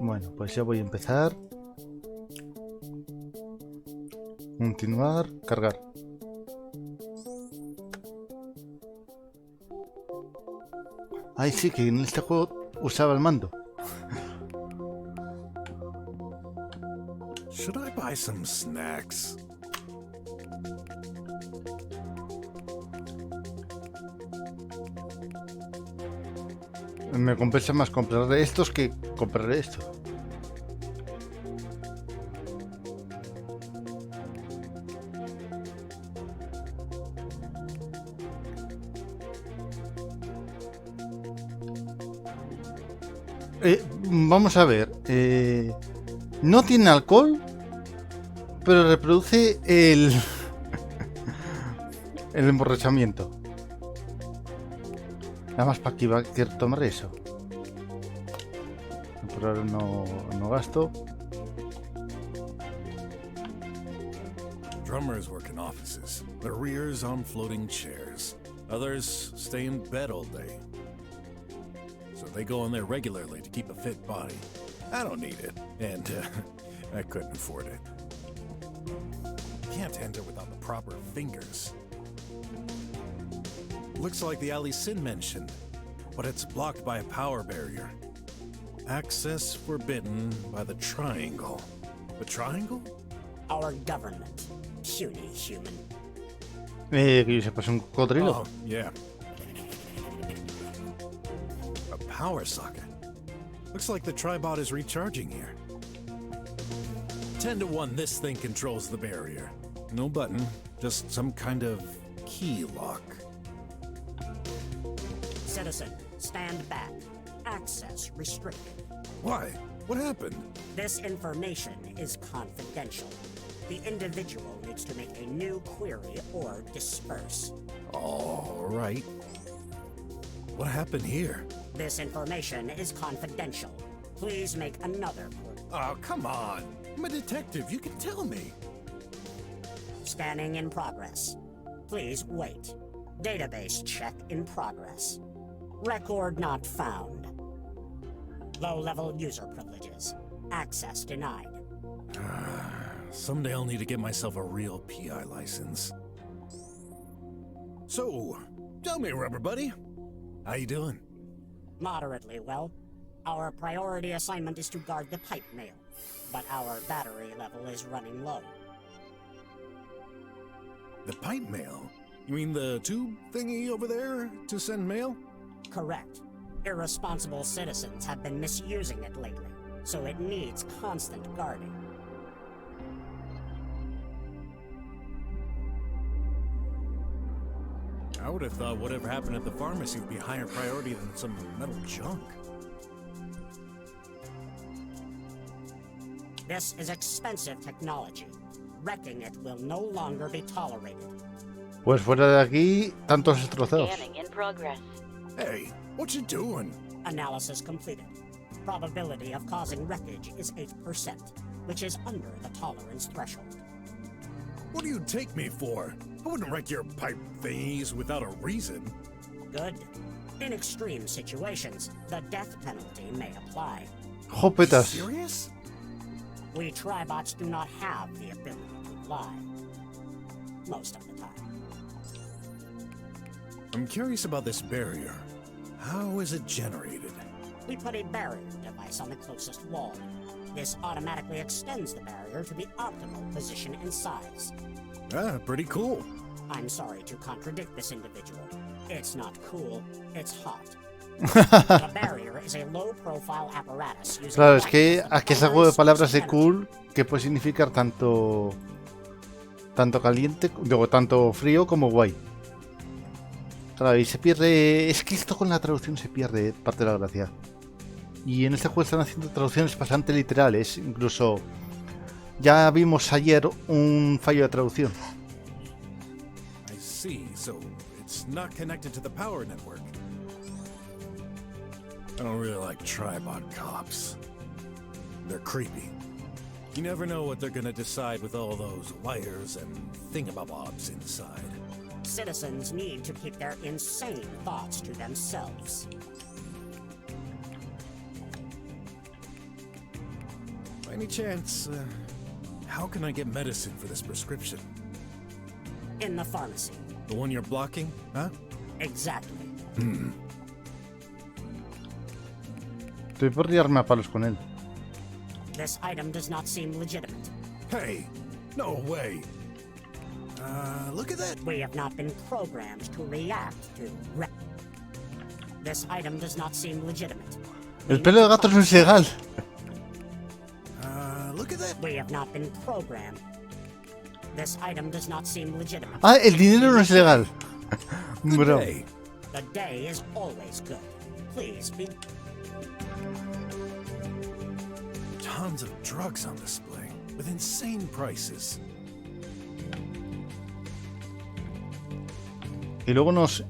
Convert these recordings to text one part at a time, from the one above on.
Bueno, pues ya voy a empezar. Continuar, cargar. Ay, sí, que en este juego usaba el mando. Should I buy some snacks? Me compensa más comprar estos que comprar esto. Vamos a ver. No tiene alcohol, pero reproduce el el emborrachamiento. Nada más para que va a querer tomar eso. Por ahora no gasto. Drummers work in offices, their rears on floating chairs. Others stay in bed all day. So they go in there regularly to keep a fit body. I don't need it, and I couldn't afford it. Can't enter without the proper fingers. Looks like the alley Sin mentioned, but it's blocked by a power barrier. Access forbidden by the triangle. The triangle? Our government. Puny human. Que yo sepa, es un cocodrilo. Oh, yeah. A power socket. Looks like the tribot is recharging here. 10 to 1, this thing controls the barrier. No button, just some kind of key lock. Citizen, stand back. Access restricted. Why? What happened? This information is confidential. The individual needs to make a new query or disperse. All right. What happened here? This information is confidential. Please make another query. Oh, come on. I'm a detective. You can tell me. Scanning in progress. Please wait. Database check in progress. Record not found. Low-level user privileges. Access denied. Someday I'll need to get myself a real PI license. So, tell me, rubber buddy. How you doing? Moderately well. Our priority assignment is to guard the pipe mail, but our battery level is running low. The pipe mail? You mean the tube thingy over there to send mail? Correct. Irresponsible citizens have been misusing it lately, so it needs constant guarding. I would have thought whatever happened at the pharmacy would be higher priority than some metal junk. This is expensive technology. Wrecking it will no longer be tolerated. Pues fuera de aquí, tantos destrozados. Scanning in progress. Hey, what you doing? Analysis completed. Probability of causing wreckage is 8%, which is under the tolerance threshold. What do you take me for? I wouldn't wreck your pipe thingies without a reason. Good. In extreme situations, the death penalty may apply. Jopetas. Serious? We tribots do not have the ability to lie. Most of the time. I'm curious about this barrier. How is it generated? We put a barrier device on the closest wall. This automatically extends the barrier to the optimal position and size. Ah, pretty cool. I'm sorry to contradict this individual. It's not cool, it's hot. The barrier is a low-profile apparatus using Claro, es que light aquí es and algo de palabras de energy. cool que puede significar tanto caliente, digo, tanto frío como guay. Claro, y se pierde. Es que esto con la traducción se pierde parte de la gracia. Y en este juego están haciendo traducciones bastante literales. Incluso ya vimos ayer un fallo de traducción. I see, so it's not connected to the power network. I don't really like tribot cops. They're creepy. You never know what they're gonna decide with all those wires and thingamabobs inside. Citizens need to keep their insane thoughts to themselves. Any chance, how can I get medicine for this prescription? In the pharmacy. The one you're blocking, huh? Exactly. Estoy por liarme a palos con él. This item does not seem legitimate. Hey, no way. Look at that. We have not been programmed to react to This item does not seem legitimate. El pelo de gato no es legal. Look at that. We have not been programmed. This item does not seem legitimate. Ah, el dinero no es legal. Bro. Hey, The day is always good. Please be. tons of drugs on display with insane prices. Y luego nos...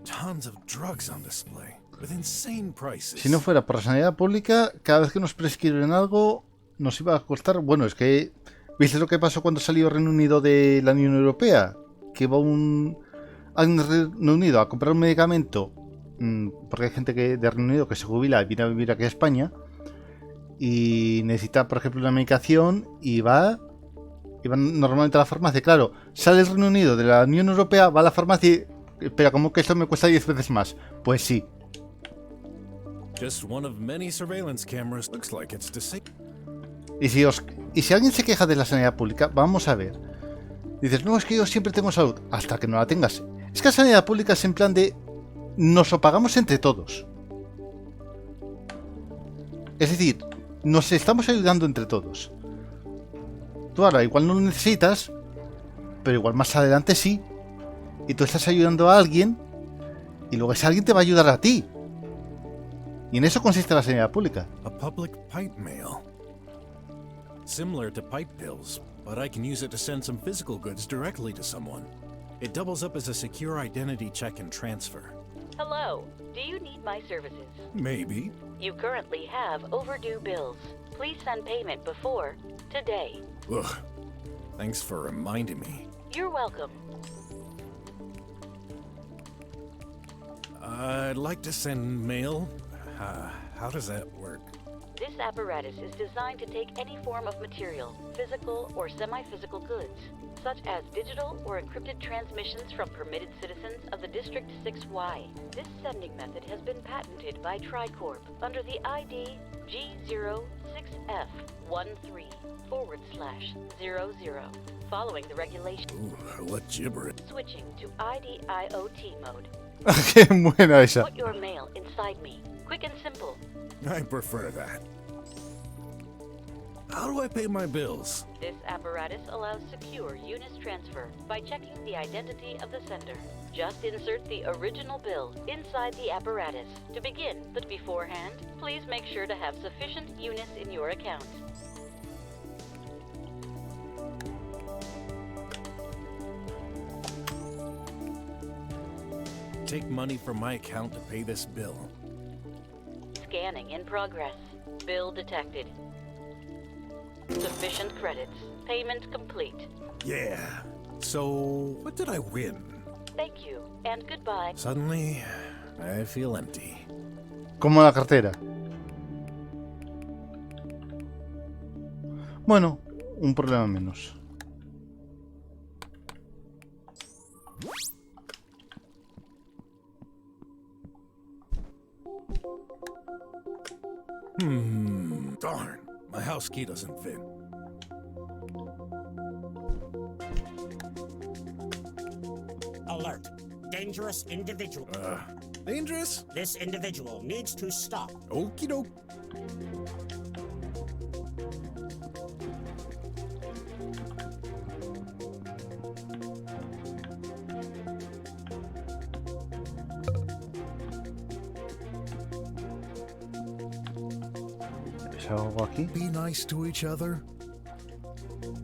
Tons of drugs on display with insane prices. Si no fuera por la sanidad pública, cada vez que nos prescriben algo, nos iba a costar... Bueno, es que... ¿Viste lo que pasó cuando salió Reino Unido de la Unión Europea? Que va un Reino Unido a comprar un medicamento, porque hay gente que de Reino Unido que se jubila y viene a vivir aquí a España, y necesita, por ejemplo, una medicación, y va normalmente a la farmacia. Claro, sale el Reino Unido de la Unión Europea, va a la farmacia y... Espera, ¿cómo que esto me cuesta 10 veces más? Pues sí. Just one of many surveillance cameras. Looks like it's disabled. Y si alguien se queja de la sanidad pública, vamos a ver. Dices, no, es que yo siempre tengo salud. Hasta que no la tengas. Es que la sanidad pública es en plan de... Nos lo pagamos entre todos. Es decir, nos estamos ayudando entre todos. Tú ahora igual no lo necesitas, pero igual más adelante sí. Y tú estás ayudando a alguien, y luego ese alguien te va a ayudar a ti. Y en eso consiste la sanidad pública. A public pipe mail. Similar to pipe pills, but I can use it to send some physical goods directly to someone. It doubles up as a secure identity check and transfer. Hello. Do you need my services? Maybe. You currently have overdue bills. Please send payment before today. Ugh. Thanks for reminding me. You're welcome. I'd like to send mail. How does that work? This apparatus is designed to take any form of material, physical or semi-physical goods, such as digital or encrypted transmissions from permitted citizens of the District 6Y. This sending method has been patented by Tricorp under the ID G06F13/00, following the regulation. Ooh, what gibberish. Switching to IDIOT mode. Qué buena esa. Put your mail inside me. Quick and simple. I prefer that. How do I pay my bills? This apparatus allows secure UNIS transfer by checking the identity of the sender. Just insert the original bill inside the apparatus to begin, but beforehand, please make sure to have sufficient UNIS in your account. Take money from my account to pay this bill. Scanning in progress. Bill detected. Sufficient credits. Payment complete. Yeah. So, what did I win? Thank you, and goodbye. Suddenly, I feel empty. Como la cartera. Bueno, un problema menos. Darn, my house key doesn't fit. Alert. Dangerous individual. Dangerous? This individual needs to stop. Okie doke. ¿Es algo aquí? Be nice to each other.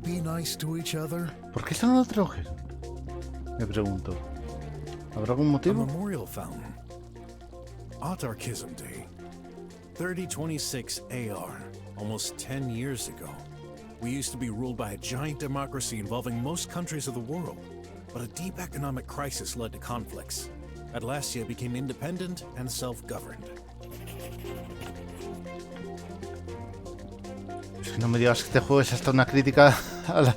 Be nice to each other. ¿Por qué esto no lo traje? Me pregunto. ¿Habrá algún A motivo? memorial fountain. Autarkism Day. 3026 AR. Almost 10 years ago. We used to be ruled by a giant democracy involving most countries of the world. But a deep economic crisis led to conflicts. Atlasia became independent and self-governed. Si no me digas que este juego es hasta una crítica a las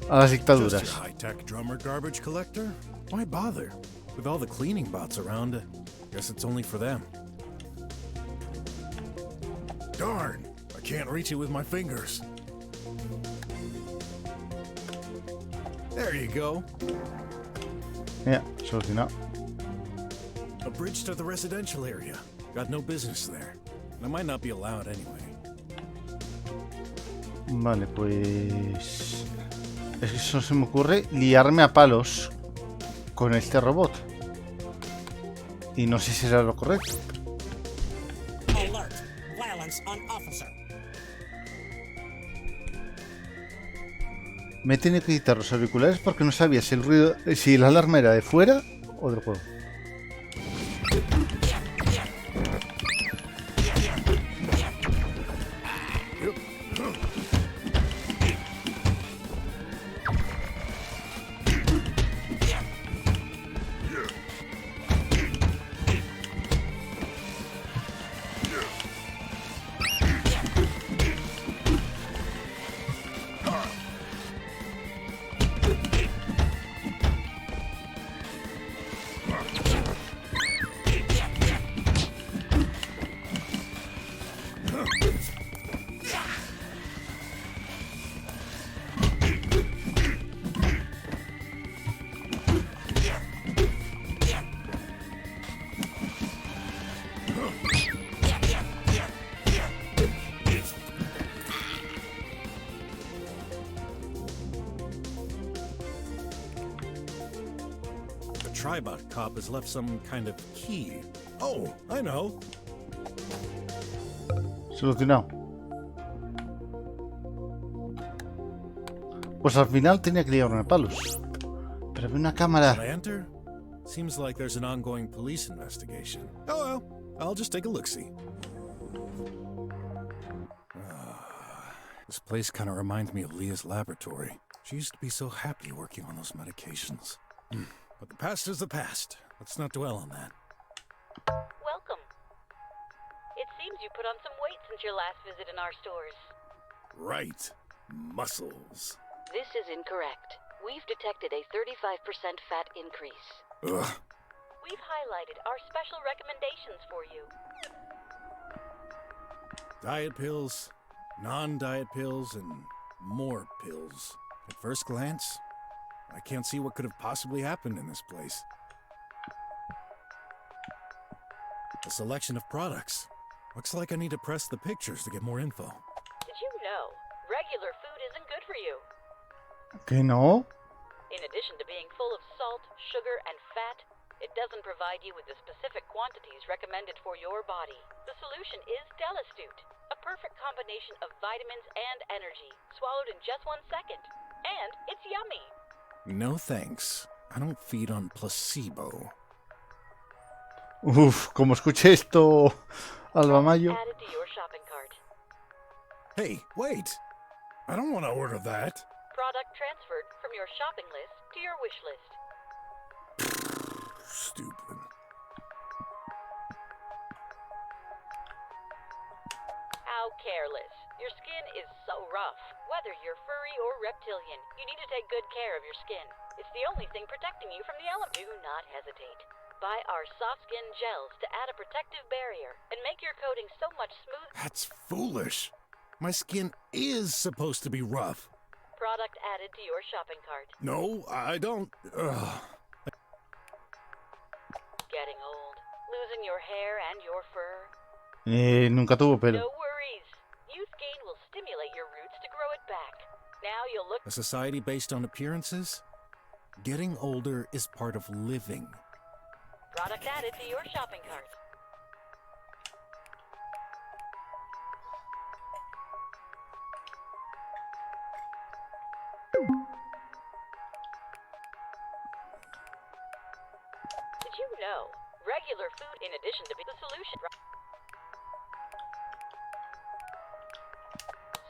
Just dictaduras. your high-tech drummer garbage collector? Why bother? With all the cleaning bots around, guess it's only for them. Darn! I can't reach it with my fingers. There you go. Mira, solucionado. A bridge to the residential area. Got no business there. And I might not be allowed anyway. Vale, pues... Eso se me ocurre, liarme a palos con este robot. Y no sé si será lo correcto. Alert! Violence on officer. Me tiene que quitar los auriculares porque no sabía si el ruido, si la alarma era de fuera o del juego. Tribot cop has left some kind of key. Oh, I know. Solucionado. Pues al final tenía que liarme a palos. Pero veo una cámara. Can I enter? Seems like there's an ongoing police investigation. Oh well, I'll just take a look-see. This place kind of reminds me of Leah's laboratory. She used to be so happy working on those medications. But the past is the past. Let's not dwell on that. Welcome. It seems you put on some weight since your last visit in our stores. Right. Muscles. This is incorrect. We've detected a 35% fat increase. Ugh. We've highlighted our special recommendations for you. Diet pills, non-diet pills, and more pills. At first glance, I can't see what could have possibly happened in this place. A selection of products. Looks like I need to press the pictures to get more info. Did you know regular food isn't good for you? ¿Que no? In addition to being full of salt, sugar, and fat, it doesn't provide you with the specific quantities recommended for your body. The solution is Delastute, a perfect combination of vitamins and energy, swallowed in just 1 second. And it's yummy! No thanks. I don't feed on placebo. Uf, como escuché esto, Alba Mayo. Added to your shopping cart. Hey, wait! I don't want to order that. Product transferred from your shopping list to your wish list. Stupid. How careless. Your skin is so rough. Whether you're furry or reptilian, you need to take good care of your skin. It's the only thing protecting you from the elements. Do not hesitate. Buy our soft skin gels to add a protective barrier and make your coating so much smoother. That's foolish. My skin is supposed to be rough. Product added to your shopping cart. No, I don't. Ugh. Getting old. Losing your hair and your fur. Nunca tuvo pelo. No worries. Youth gain will stimulate your roots to grow it back. Now you'll look. A society based on appearances? Getting older is part of living. Product added to your shopping cart. Did you know regular food in addition to the solution?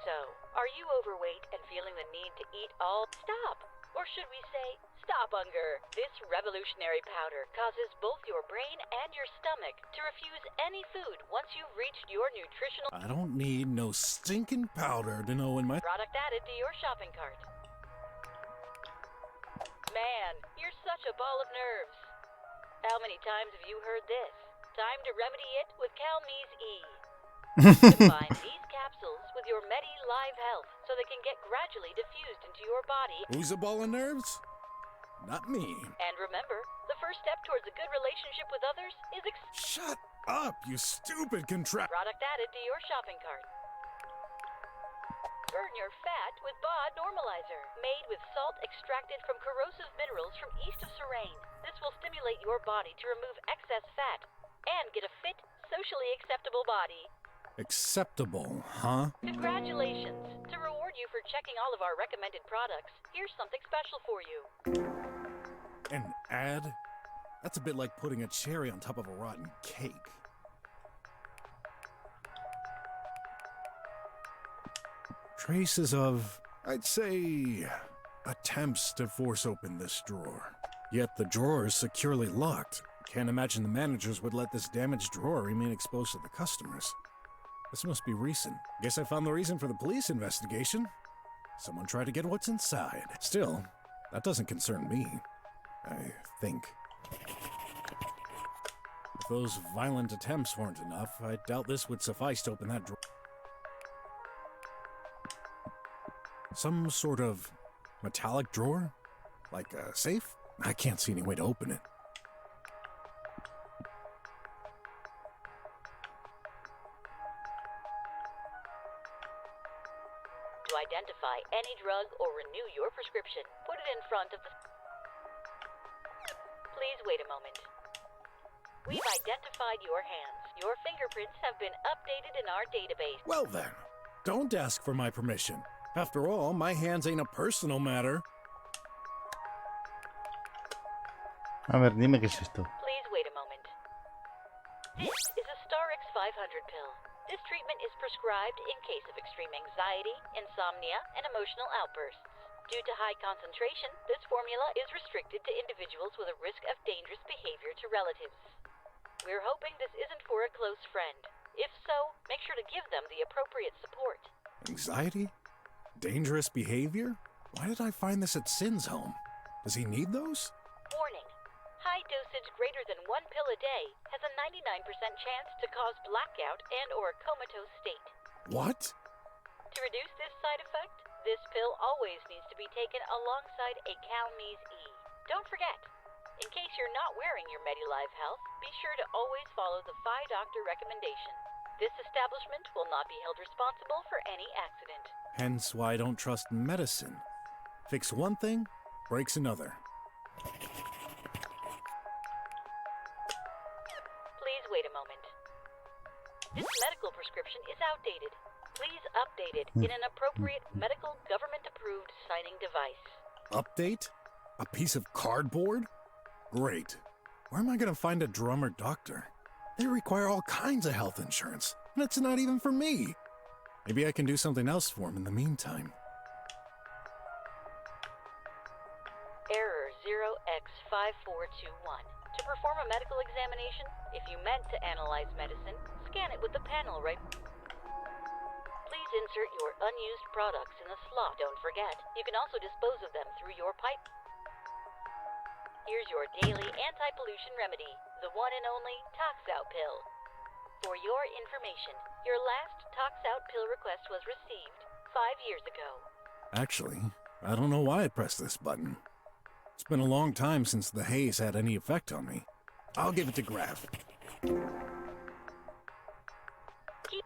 So, are you overweight and feeling the need to eat all? Stop! Or should we say, stop hunger. This revolutionary powder causes both your brain and your stomach to refuse any food once you've reached your nutritional... I don't need no stinking powder to know when my... Product added to your shopping cart. Man, you're such a ball of nerves. How many times have you heard this? Time to remedy it with Calmese E. Combine these capsules with your Medi Live Health so they can get gradually diffused into your body. Who's a ball of nerves? Not me. And remember, the first step towards a good relationship with others is Shut up, you stupid product added to your shopping cart. Burn your fat with BOD Normalizer, made with salt extracted from corrosive minerals from east of Serene. This will stimulate your body to remove excess fat and get a fit, socially acceptable body. Acceptable, huh? Congratulations! To reward you for checking all of our recommended products, here's something special for you. An ad? That's a bit like putting a cherry on top of a rotten cake. Traces of, I'd say, attempts to force open this drawer. Yet the drawer is securely locked. Can't imagine the managers would let this damaged drawer remain exposed to the customers. This must be recent. Guess I found the reason for the police investigation. Someone tried to get what's inside. Still, that doesn't concern me, I think. If those violent attempts weren't enough, I doubt this would suffice to open that drawer. Some sort of metallic drawer? Like a safe? I can't see any way to open it. To identify any drug or renew your prescription, put it in front of the... Please wait a moment. We've identified your hands. Your fingerprints have been updated in our database. Well then, don't ask for my permission. After all, my hands ain't a personal matter. A ver, dime qué es esto. Please wait a moment. This is a Starix 500 pill. This treatment is prescribed in case of extreme anxiety, insomnia, and emotional outbursts. Due to high concentration, this formula is restricted to individuals with a risk of dangerous behavior to relatives. We're hoping this isn't for a close friend. If so, make sure to give them the appropriate support. Anxiety? Dangerous behavior? Why did I find this at Sin's home? Does he need those? Warning. High dosage greater than 1 pill a day has a 99% chance to cause blackout and or comatose state. What? To reduce this side effect, this pill always needs to be taken alongside a Calmese E. Don't forget, in case you're not wearing your MediLive Health, be sure to always follow the 5-doctor recommendation. This establishment will not be held responsible for any accident. Hence why I don't trust medicine. Fix one thing, breaks another. Please wait a moment. This medical prescription is outdated. Please update it in an appropriate medical government-approved signing device. Update? A piece of cardboard? Great. Where am I gonna find a drummer doctor? They require all kinds of health insurance, and it's not even for me. Maybe I can do something else for him in the meantime. Error 0x5421. To perform a medical examination, if you meant to analyze medicine, scan it with the panel right. Please insert your unused products in the slot. Don't forget, you can also dispose of them through your pipe. Here's your daily anti-pollution remedy, the one and only Tox Out pill. For your information, your last Tox Out pill request was received 5 years ago. Actually, I don't know why I pressed this button. It's been a long time since the haze had any effect on me. I'll give it to Graf. Keep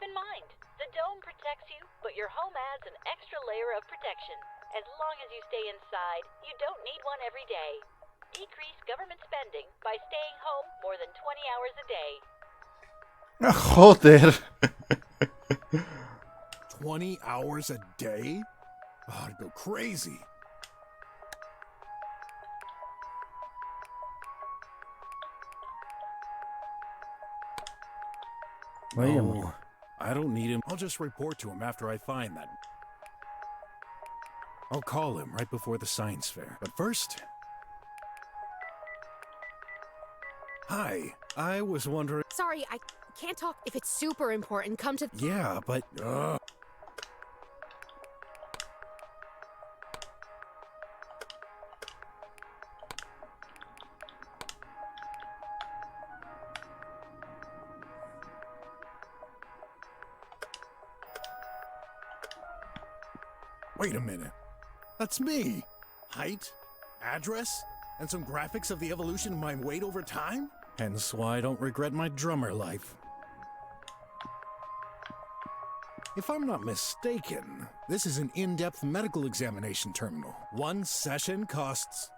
in mind, the dome protects you, but your home adds an extra layer of protection. As long as you stay inside, you don't need one every day. Decrease government spending by staying home more than 20 hours a day. Joder. 20 hours a day? Oh, I'd go crazy. No, I don't need him. I'll just report to him after I find that. I'll call him right before the science fair. But first... Hi, I was wondering... Sorry, I can't talk. If it's super important, come to... Yeah, but... Wait a minute. That's me. Height, address, and some graphics of the evolution of my weight over time? Hence why I don't regret my drummer life. If I'm not mistaken, this is an in-depth medical examination terminal. One session costs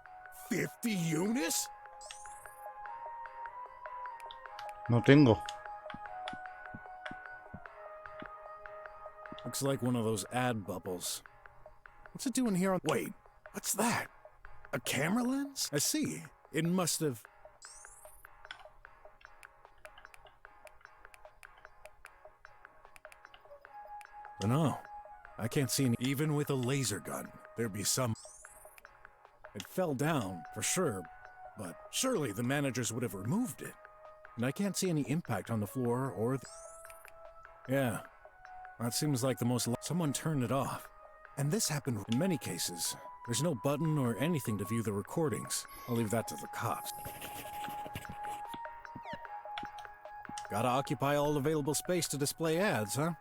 50 units? No tengo. Looks like one of those ad bubbles. What's it doing here on... Wait, what's that? A camera lens? I see. It must have... No, I can't see any... Even with a laser gun, there'd be some... It fell down, for sure, but surely the managers would have removed it. And I can't see any impact on the floor or the... Yeah, that seems like the most... Someone turned it off. And this happened in many cases. There's no button or anything to view the recordings. I'll leave that to the cops. Gotta occupy all available space to display ads, huh?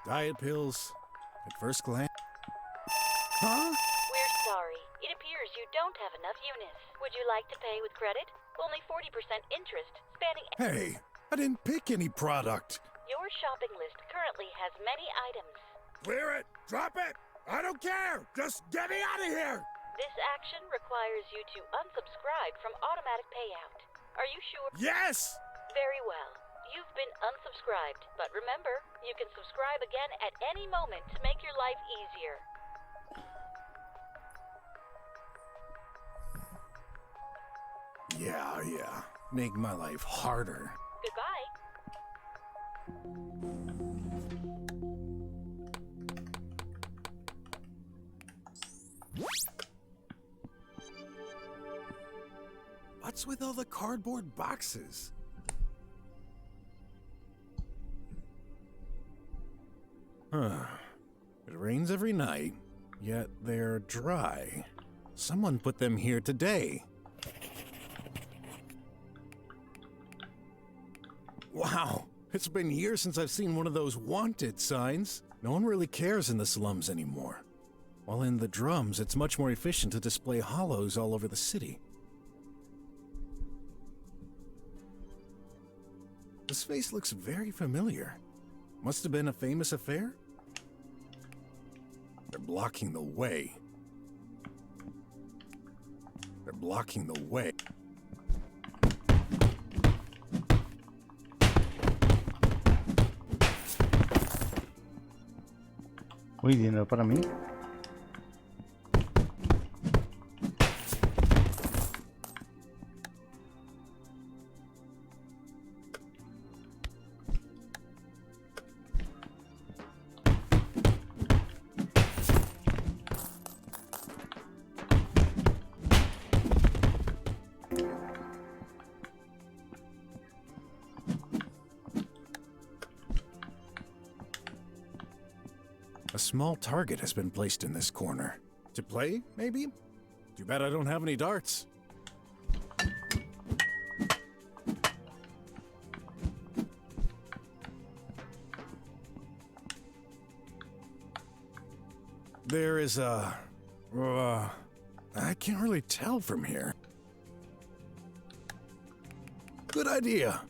Diet pills, at first glance. Huh? We're sorry. It appears you don't have enough units. Would you like to pay with credit? Only 40% interest, spanning... Hey, I didn't pick any product. Your shopping list currently has many items. Clear it! Drop it! I don't care! Just get me out of here! This action requires you to unsubscribe from automatic payout. Are you sure? Yes! Very well. You've been unsubscribed, but remember, you can subscribe again at any moment to make your life easier. Yeah. Make my life harder. Goodbye. What's with all the cardboard boxes? It rains every night, yet they're dry. Someone put them here today. Wow, it's been years since I've seen one of those wanted signs. No one really cares in the slums anymore. While in the drums, it's much more efficient to display hollows all over the city. This face looks very familiar. Must have been a famous affair? They're blocking the way. They're blocking the way. Uy, dinero para mí. A small target has been placed in this corner. To play, maybe? Too bad I don't have any darts. There is a... I can't really tell from here. Good idea.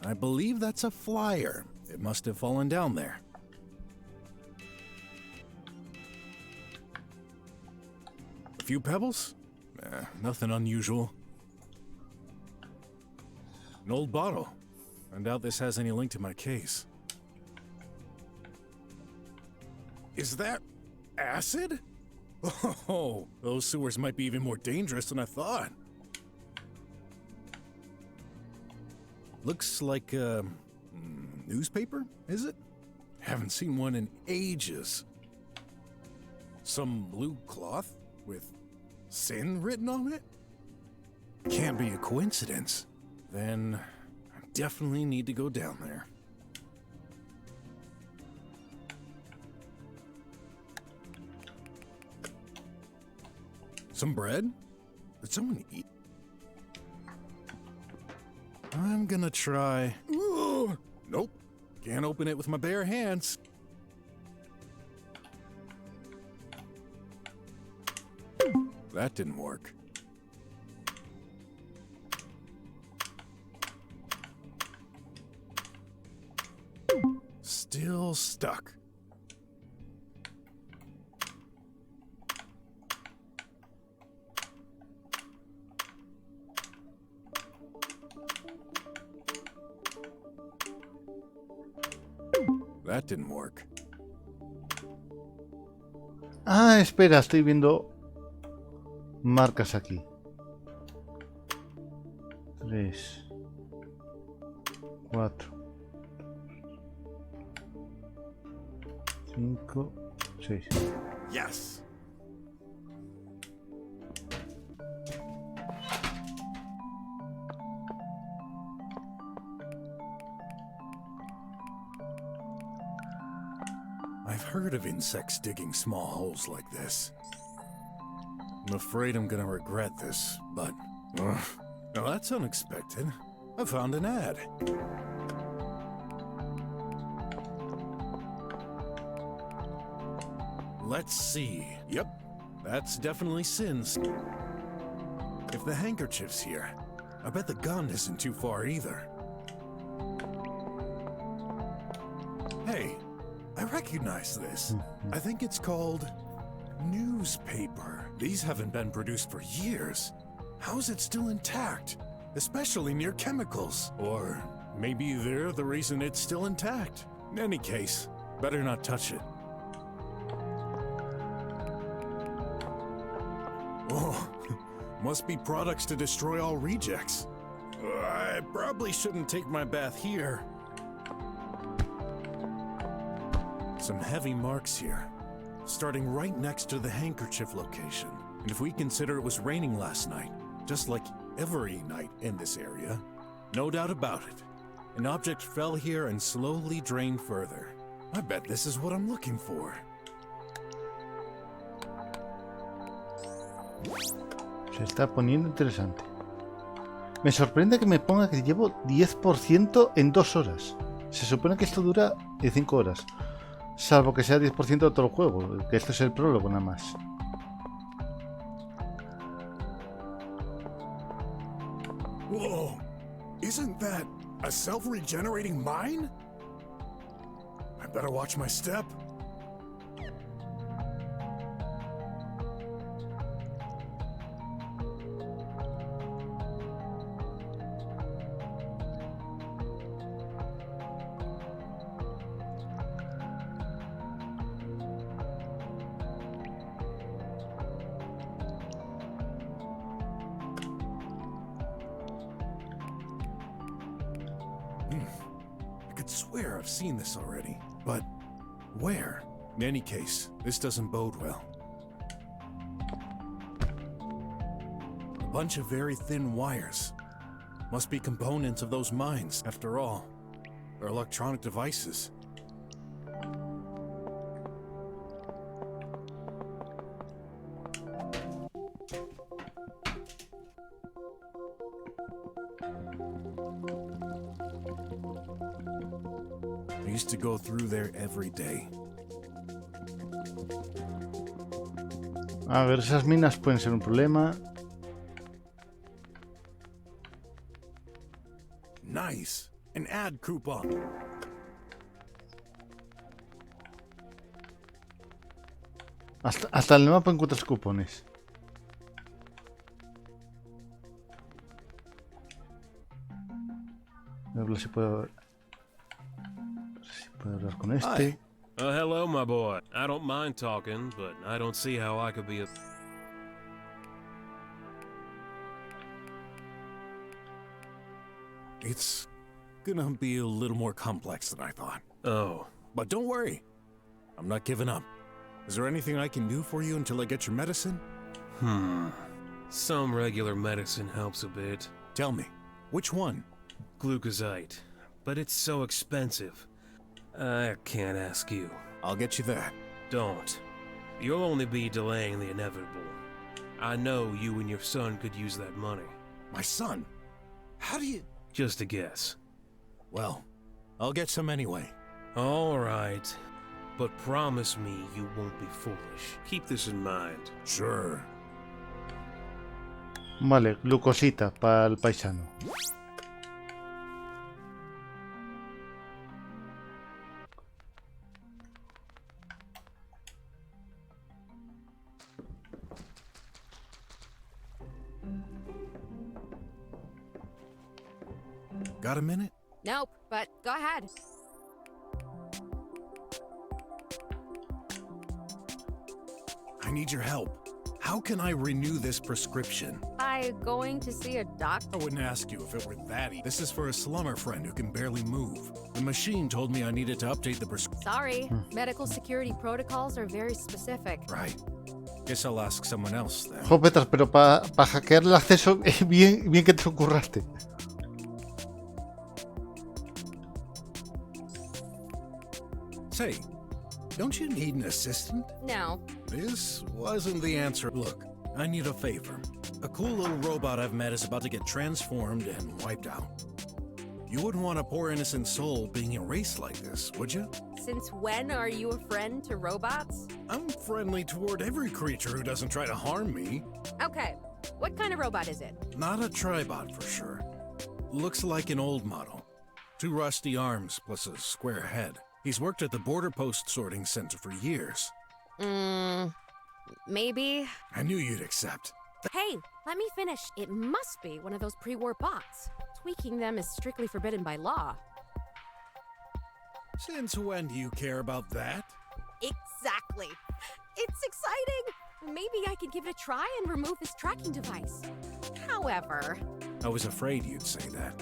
I believe that's a flyer. It must have fallen down there. A few pebbles? Nothing unusual. An old bottle. I doubt this has any link to my case. Is that acid? Oh, those sewers might be even more dangerous than I thought. Looks like a newspaper, is it? Haven't seen one in ages. Some blue cloth with sin written on it? Can't be a coincidence. Then I definitely need to go down there. Some bread? Did someone eat? I'm gonna try... Ooh, nope. Can't open it with my bare hands. That didn't work. Still stuck. That didn't work. Ah, espera, estoy viendo marcas aquí. 3, 4, 5, 6. Yes. I've heard of insects digging small holes like this. I'm afraid I'm gonna regret this, but... Now that's unexpected. I found an ad. Let's see. Yep, that's definitely Sin's. If the handkerchief's here, I bet the gun isn't too far either. Hey, I recognize this. I think it's called newspaper. These haven't been produced for years. How is it still intact? Especially near chemicals. Or maybe they're the reason it's still intact. In any case, better not touch it. Oh, must be products to destroy all rejects. I probably shouldn't take my bath here. Some heavy marks here, starting right next to the handkerchief location. And if we consider it was raining last night, just like every night in this area, no doubt about it, an object fell here and slowly drained further. I bet this is what I'm looking for. Se está poniendo interesante. Me sorprende que me ponga que llevo 10% en 2 horas. Se supone que esto dura 5 horas. Salvo que sea 10% de todo el juego, que esto es el prólogo nada más. Whoa! Isn't that a self-regenerating mine? I better watch my step. I could swear I've seen this already, but where? In any case, this doesn't bode well. A bunch of very thin wires. Must be components of those mines, after all. They're electronic devices. I used to go through there every day. A ver, esas minas pueden ser un problema. Nice. An ad coupon. Hasta en el mapa encuentras cupones. A ver si puedo hablar con este. Hi. Hello, my boy. I don't mind talking, but I don't see how I could be a... It's gonna be a little more complex than I thought. Oh, But don't worry. I'm not giving up. Is there anything I can do for you until I get your medicine? Some regular medicine helps a bit. Tell me, which one? Glucosite. But it's so expensive. I can't ask you. I'll get you that. Don't. You'll only be delaying the inevitable. I know you and your son could use that money. My son? How do you... Just a guess. Well, I'll get some anyway. All right. But promise me you won't be foolish. Keep this in mind. Sure. Vale, glucosita para el paisano. Got a minute? Nope, but go ahead. I need your help. How can I renew this prescription? By going to see a doctor? I wouldn't ask you if it were that easy. This is for a slummer friend who can barely move. The machine told me I needed to update the prescription. Sorry, medical security protocols are very specific. Right. Guess I'll ask someone else then. Jopetas, pero para hackear el acceso, bien que te lo curraste. Say, don't you need an assistant? No. This wasn't the answer. Look, I need a favor. A cool little robot I've met is about to get transformed and wiped out. You wouldn't want a poor innocent soul being erased like this, would you? Since when are you a friend to robots? I'm friendly toward every creature who doesn't try to harm me. Okay, what kind of robot is it? Not a tribot for sure. Looks like an old model. 2 rusty arms plus a square head. He's worked at the border post sorting center for years. Maybe. I knew you'd accept. Hey, let me finish. It must be one of those pre-war bots. Tweaking them is strictly forbidden by law. Since when do you care about that? Exactly. It's exciting. Maybe I could give it a try and remove this tracking device. However... I was afraid you'd say that.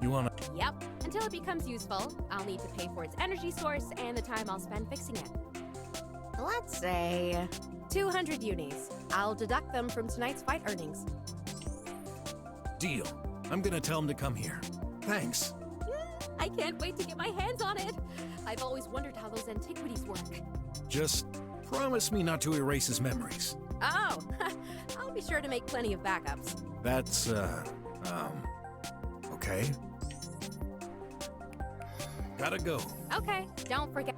You wanna... Yep. Until it becomes useful, I'll need to pay for its energy source and the time I'll spend fixing it. Let's say 200 unis. I'll deduct them from tonight's fight earnings. Deal. I'm gonna tell him to come here. Thanks. I can't wait to get my hands on it. I've always wondered how those antiquities work. Just promise me not to erase his memories. Oh, I'll be sure to make plenty of backups. That's, okay. Gotta go. Okay, don't forget.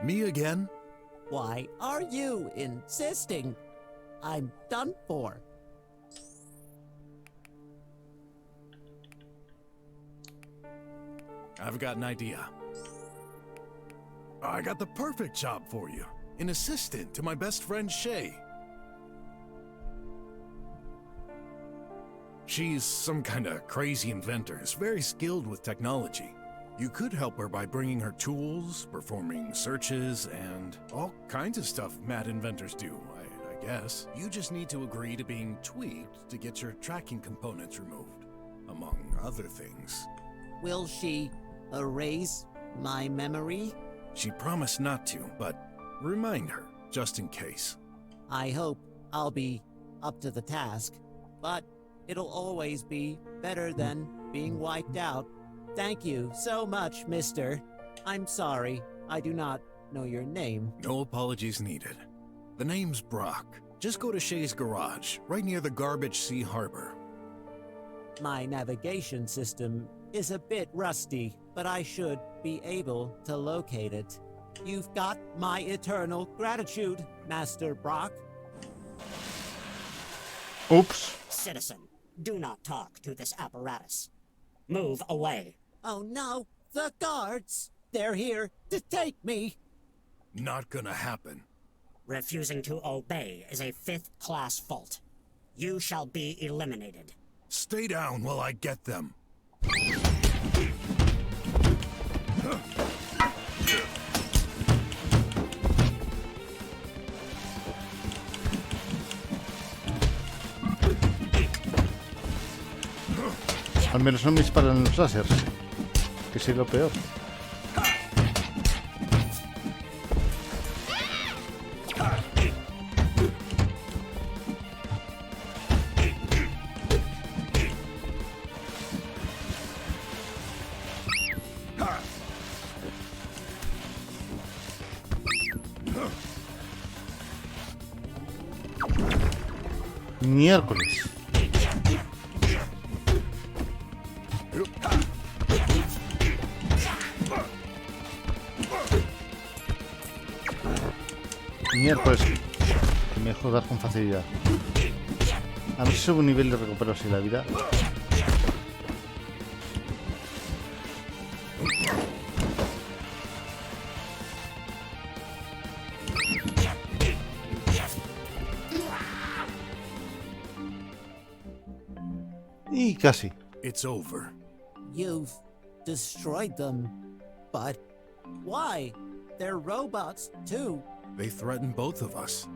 Me again? Why are you insisting? I'm done for. I've got an idea. I got the perfect job for you. An assistant to my best friend Shay. She's some kind of crazy inventor, is very skilled with technology. You could help her by bringing her tools, performing searches, and all kinds of stuff mad inventors do, I guess. You just need to agree to being tweaked to get your tracking components removed, among other things. Will she erase my memory? She promised not to, but remind her, just in case. I hope I'll be up to the task, but it'll always be better than being wiped out. Thank you so much, mister. I'm sorry, I do not know your name. No apologies needed. The name's BROK. Just go to Shay's garage, right near the Garbage Sea Harbor. My navigation system is a bit rusty, but I should be able to locate it. You've got my eternal gratitude, Master BROK. Oops. Citizen, do not talk to this apparatus. Move away. Oh no, the guards! They're here to take me! Not gonna happen. Refusing to obey is a 5th-class fault. You shall be eliminated. Stay down while I get them. Al menos no me disparan los láseres. Que es lo peor. Miércoles. Miércoles. Que me dejo dar con facilidad. A ver si sube un nivel de recuperación de la vida. Y casi. It's over. You've destroyed them. But why? They're robots, too. They threaten both of us.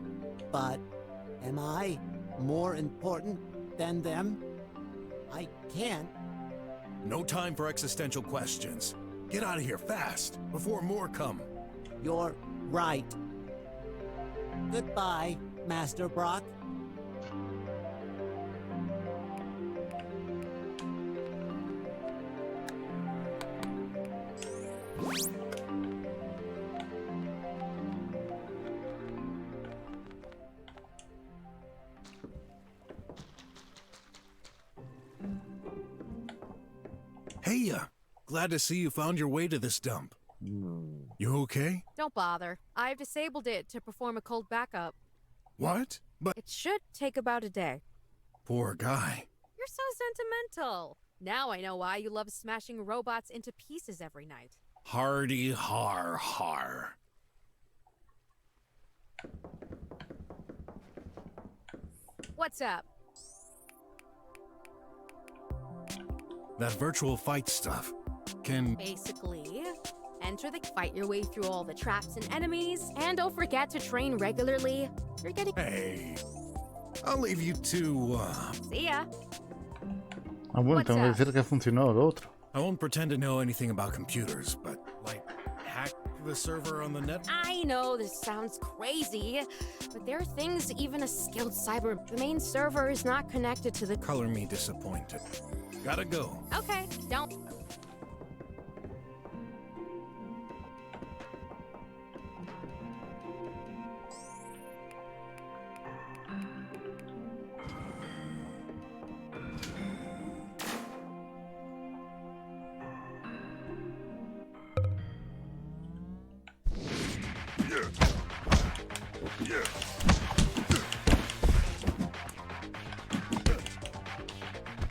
But am I more important than them? I can't. No time for existential questions. Get out of here fast, before more come. You're right. Goodbye, Master Brock. Hey, glad to see you found your way to this dump. You okay? Don't bother. I've disabled it to perform a cold backup. What? But It should take about a day. poor guy. You're so sentimental. Now I know why you love smashing robots into pieces every night. Hardy har har. What's up? That virtual fight stuff. Can... Basically, enter the fight your way through all the traps and enemies, and don't forget to train regularly. You're getting... Hey. I'll leave you to, See ya. Ah, bueno, What's tengo que up? decir que ha funcionado lo otro. I won't pretend to know anything about computers, but, like, hack the server on the net? I know this sounds crazy, but there are things even a skilled cyber... The main server is not connected to the... Color me disappointed. Gotta go. Okay, don't...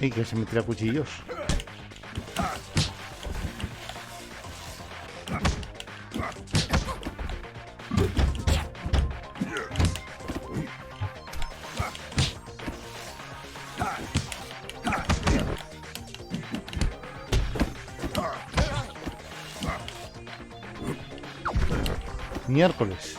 Y que se me tira cuchillos. Miércoles.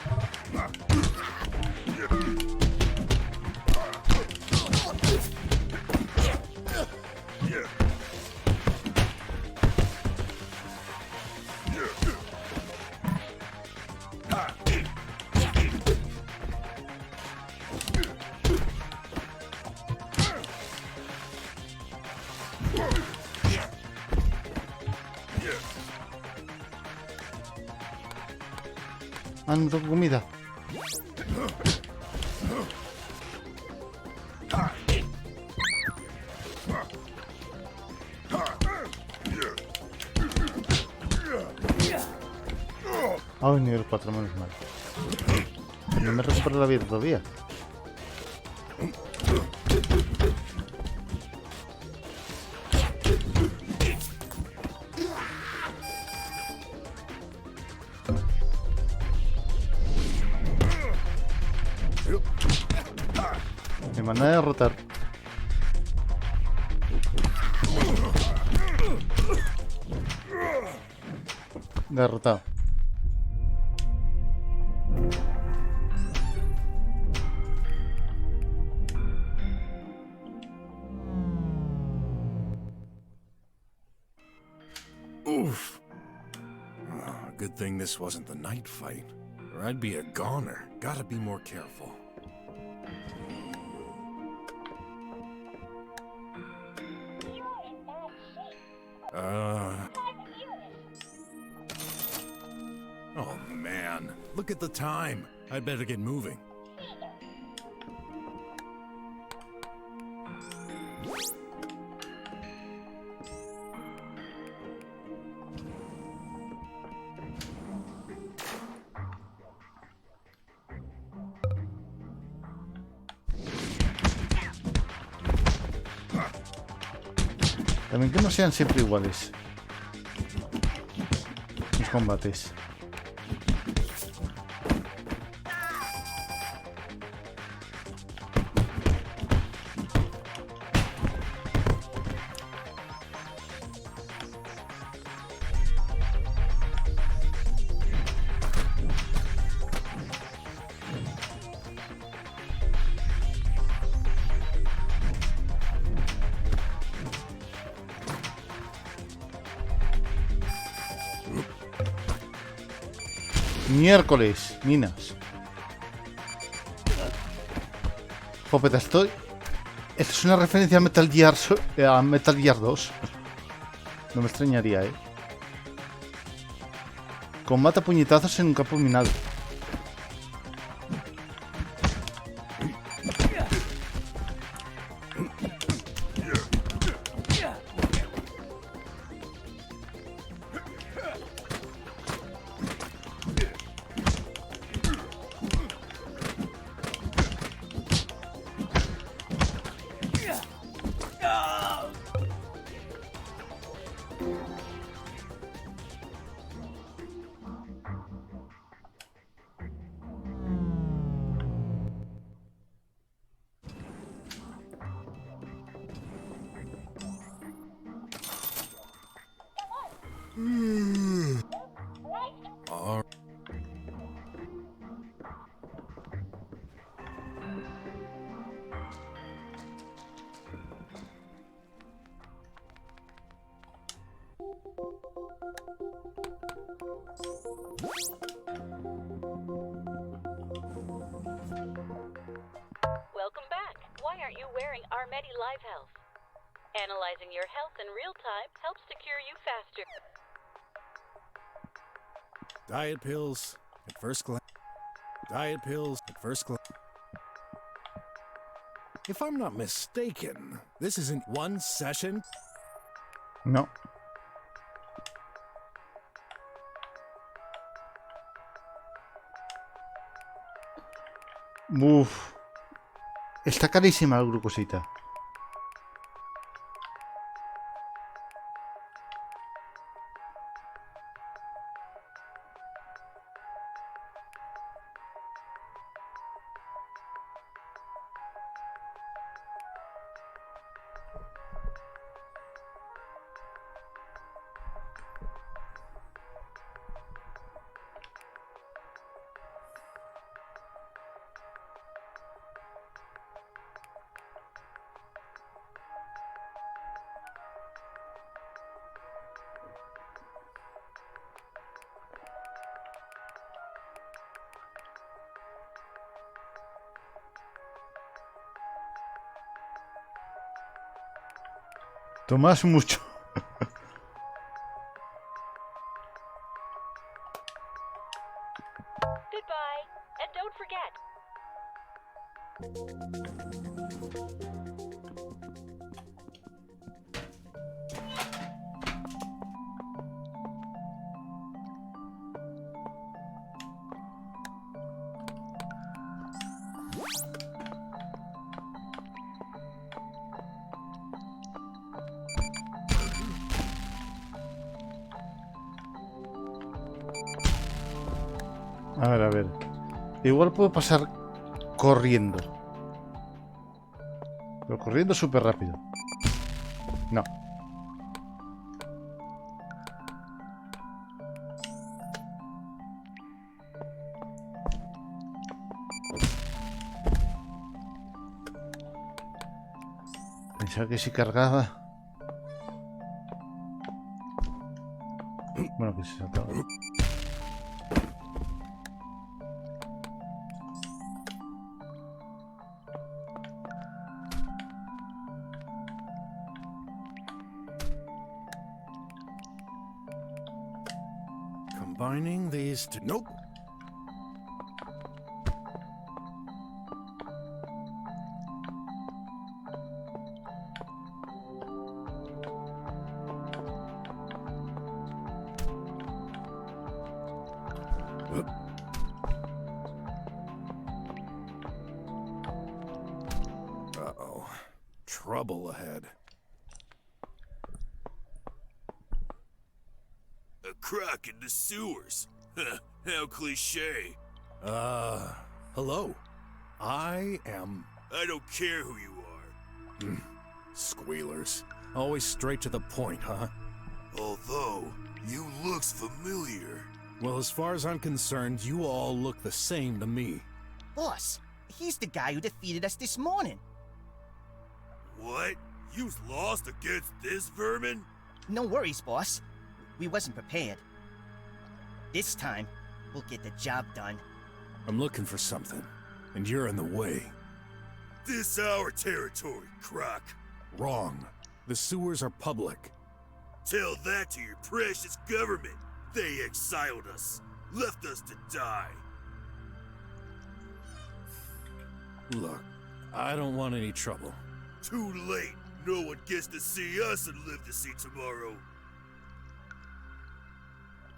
Ah, no tengo comida. Ay, nivel 4, menos mal. No me recupero la vida todavía. Me van a derrotar. Derrotado. Oof. Oh, good thing this wasn't the night fight, or I'd be a goner. Gotta be more careful. Oh man, look at the time. I'd better get moving. También que no sean siempre iguales los combates. Miércoles, minas. Jopeta, estoy... Esto es una referencia a Metal Gear, a Metal Gear 2. No me extrañaría, ¿eh? Combate a puñetazos en un campo minado. Welcome back. Why aren't you wearing Armedi Live Health? Analyzing your health in real time helps to cure you faster. Diet pills at first glance. Diet pills at first glance. If I'm not mistaken, this isn't one session. No. Uf. Está carísima la glucosita. Tomas mucho. Goodbye, and don't forget. A ver, a ver. Igual puedo pasar corriendo. Pero corriendo súper rápido. No. Pensaba que si cargaba... Bueno, que se saltaba. Combining these two. Nope. Uh-oh. Trouble ahead. A croc in the sewers. How cliche. Hello. I don't care who you are. Squealers. Always straight to the point, huh? Although, you looks familiar. Well, as far as I'm concerned, you all look the same to me. Boss, he's the guy who defeated us this morning. What? You's lost against this vermin? No worries, boss. We wasn't prepared. This time, we'll get the job done. I'm looking for something, and you're in the way. This our territory, croc. Wrong. The sewers are public. Tell that to your precious government. They exiled us, left us to die. Look, I don't want any trouble. Too late. No one gets to see us and live to see tomorrow.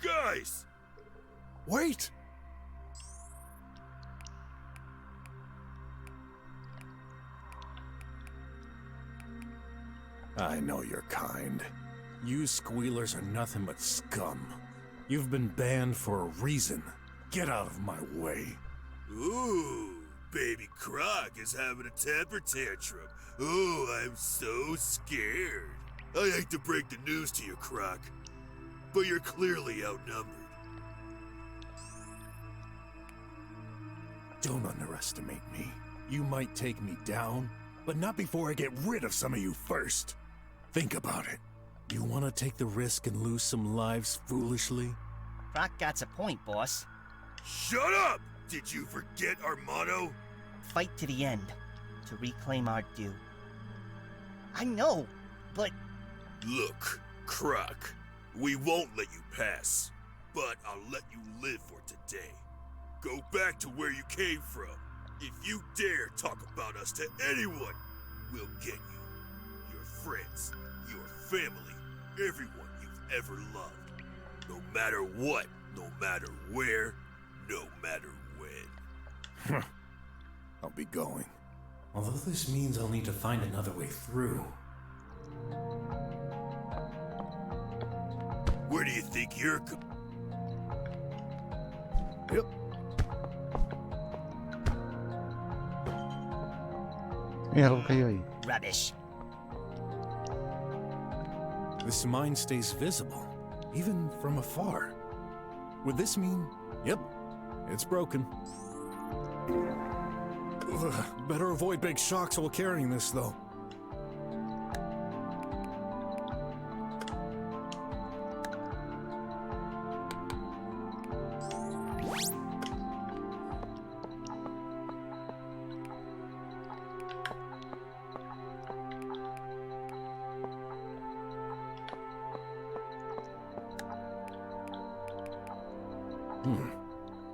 Guys! Wait! I know you're kind. You squealers are nothing but scum. You've been banned for a reason. Get out of my way. Ooh, baby Croc is having a temper tantrum. Oh, I'm so scared. I hate to break the news to you, Croc, but you're clearly outnumbered. Don't underestimate me. You might take me down, but not before I get rid of some of you first. Think about it. You want to take the risk and lose some lives foolishly? Croc got's a point, boss. Shut up! Did you forget our motto? Fight to the end, to reclaim our due. I know, but... Look, Croc, we won't let you pass, but I'll let you live for today. Go back to where you came from. If you dare talk about us to anyone, we'll get you, your friends, your family, everyone you've ever loved. No matter what, no matter where, no matter when. I'll be going. Although this means I'll need to find another way through. Where do you think you're Yep. Mira algo cayó ahí. Rubbish. This mine stays visible, even from afar. Would this mean... Yep, it's broken. Ugh, better avoid big shocks while carrying this, though.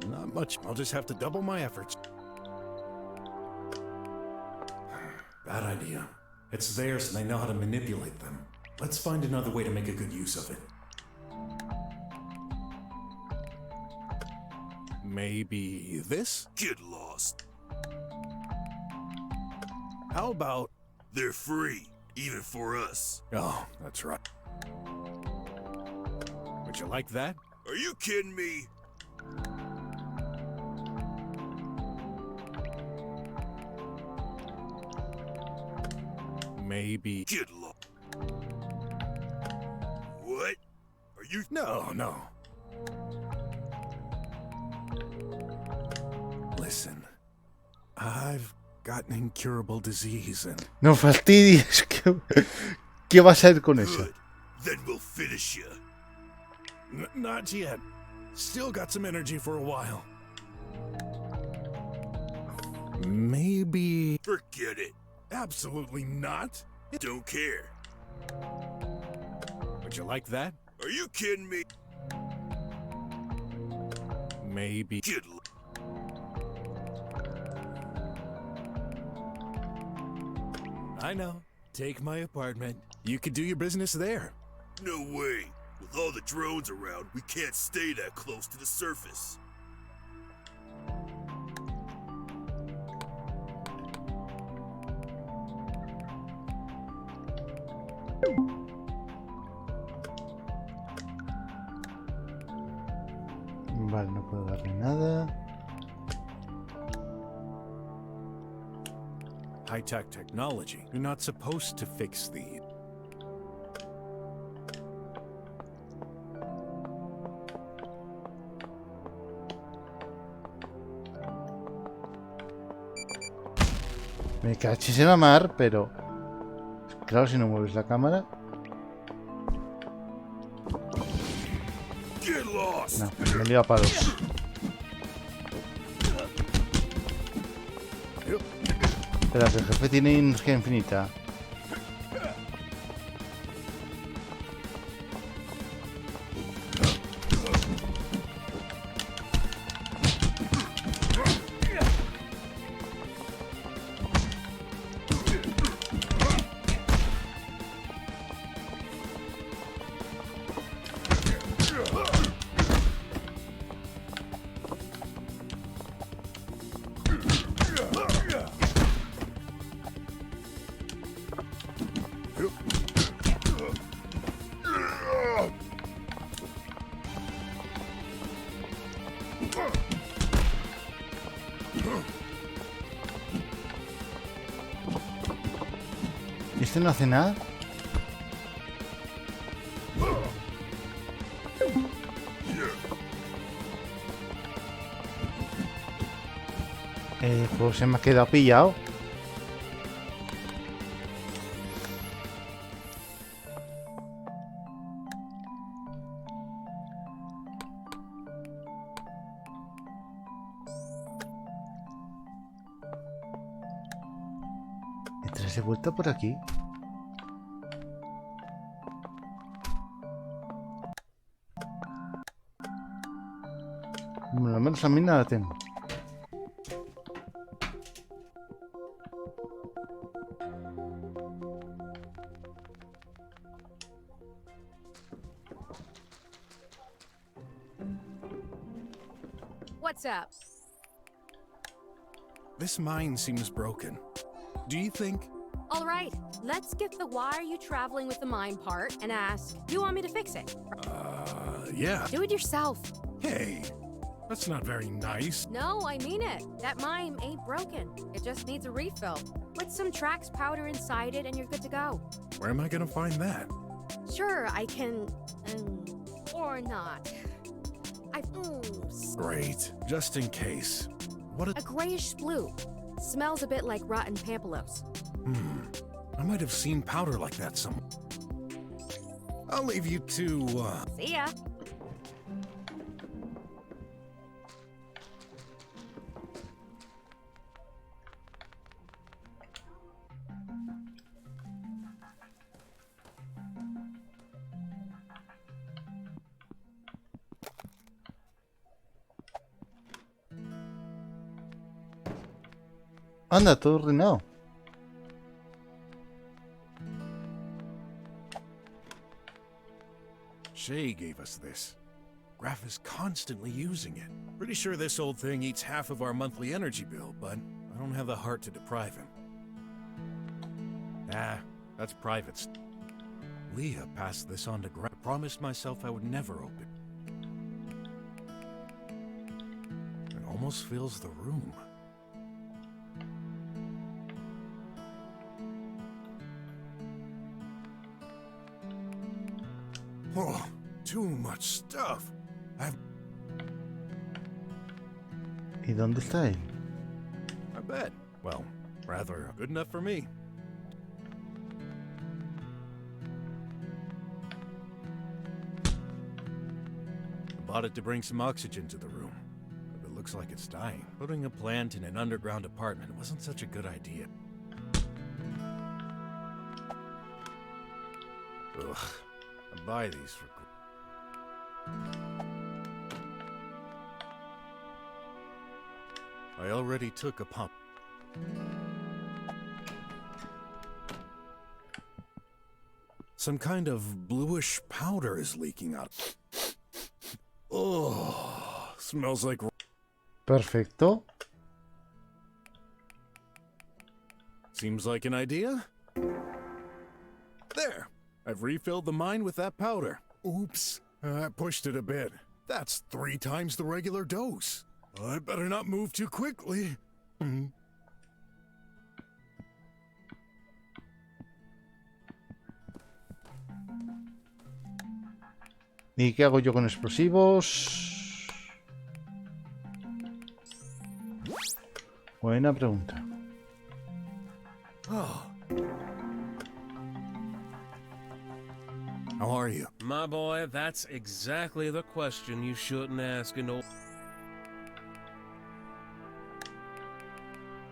Not much. I'll just have to double my efforts. Bad idea. It's theirs and they know how to manipulate them. Let's find another way to make a good use of it. Maybe this? Get lost. How about... They're free, even for us. Oh, that's right. Would you like that? Are you kidding me? Maybe... Get lost. What? Are you... No. Listen, I've got an incurable disease and... No fastidies. ¿Qué vas a hacer con eso? Good. Then we'll finish you. Not yet. Still got some energy for a while. Maybe... Forget it. Absolutely not. Don't care. Would you like that? Are you kidding me? Maybe... Good I know. Take my apartment. You could do your business there. No way. With all the drones around, we can't stay that close to the surface. Vale, no puedo darle nada. High-tech technology. You're not supposed to fix these. Me cachis en la mar, pero... Claro, si no mueves la cámara... Get lost. No, me lío a palos. Espera, que el jefe tiene energía infinita. ¿Y este no hace nada? Pues se me ha quedado pillado. Mientras he vuelto por aquí. Bueno, al menos a mí nada tengo. What's up? This mine seems broken. Do you think... All right, let's skip the why are you traveling with the mine part and ask, you want me to fix it? Yeah. Do it yourself. Hey, that's not very nice. No, I mean it. That mine ain't broken. It just needs a refill. Put some Trax powder inside it and you're good to go. Where am I gonna find that? Sure, I can... or not. Great. Just in case. What A grayish blue. Smells a bit like rotten pampelos. I might have seen powder like that somewhere. I'll leave you to, See ya. Anda, todo arruinado. Shay gave us this. Graf is constantly using it. Pretty sure this old thing eats half of our monthly energy bill, but I don't have the heart to deprive him. That's private. Leah passed this on to Graf. I promised myself I would never open. It almost fills the room. Oh, too much stuff. ¿Y dónde está él? I bet. Well, rather good enough for me. bought it to bring some oxygen to the room. But it looks like it's dying. Putting a plant in an underground apartment wasn't such a good idea. Ugh. I buy these for... I already took a pump. Some kind of bluish powder is leaking out. Oh, smells like... Perfecto. Seems like an idea. There! I've refilled the mine with that powder. Oops, I pushed it a bit. That's 3 times the regular dose. I better not move too quickly. ¿Y qué hago yo con explosivos? Buena pregunta. Oh. How are you? My boy, that's exactly the question you shouldn't ask an old...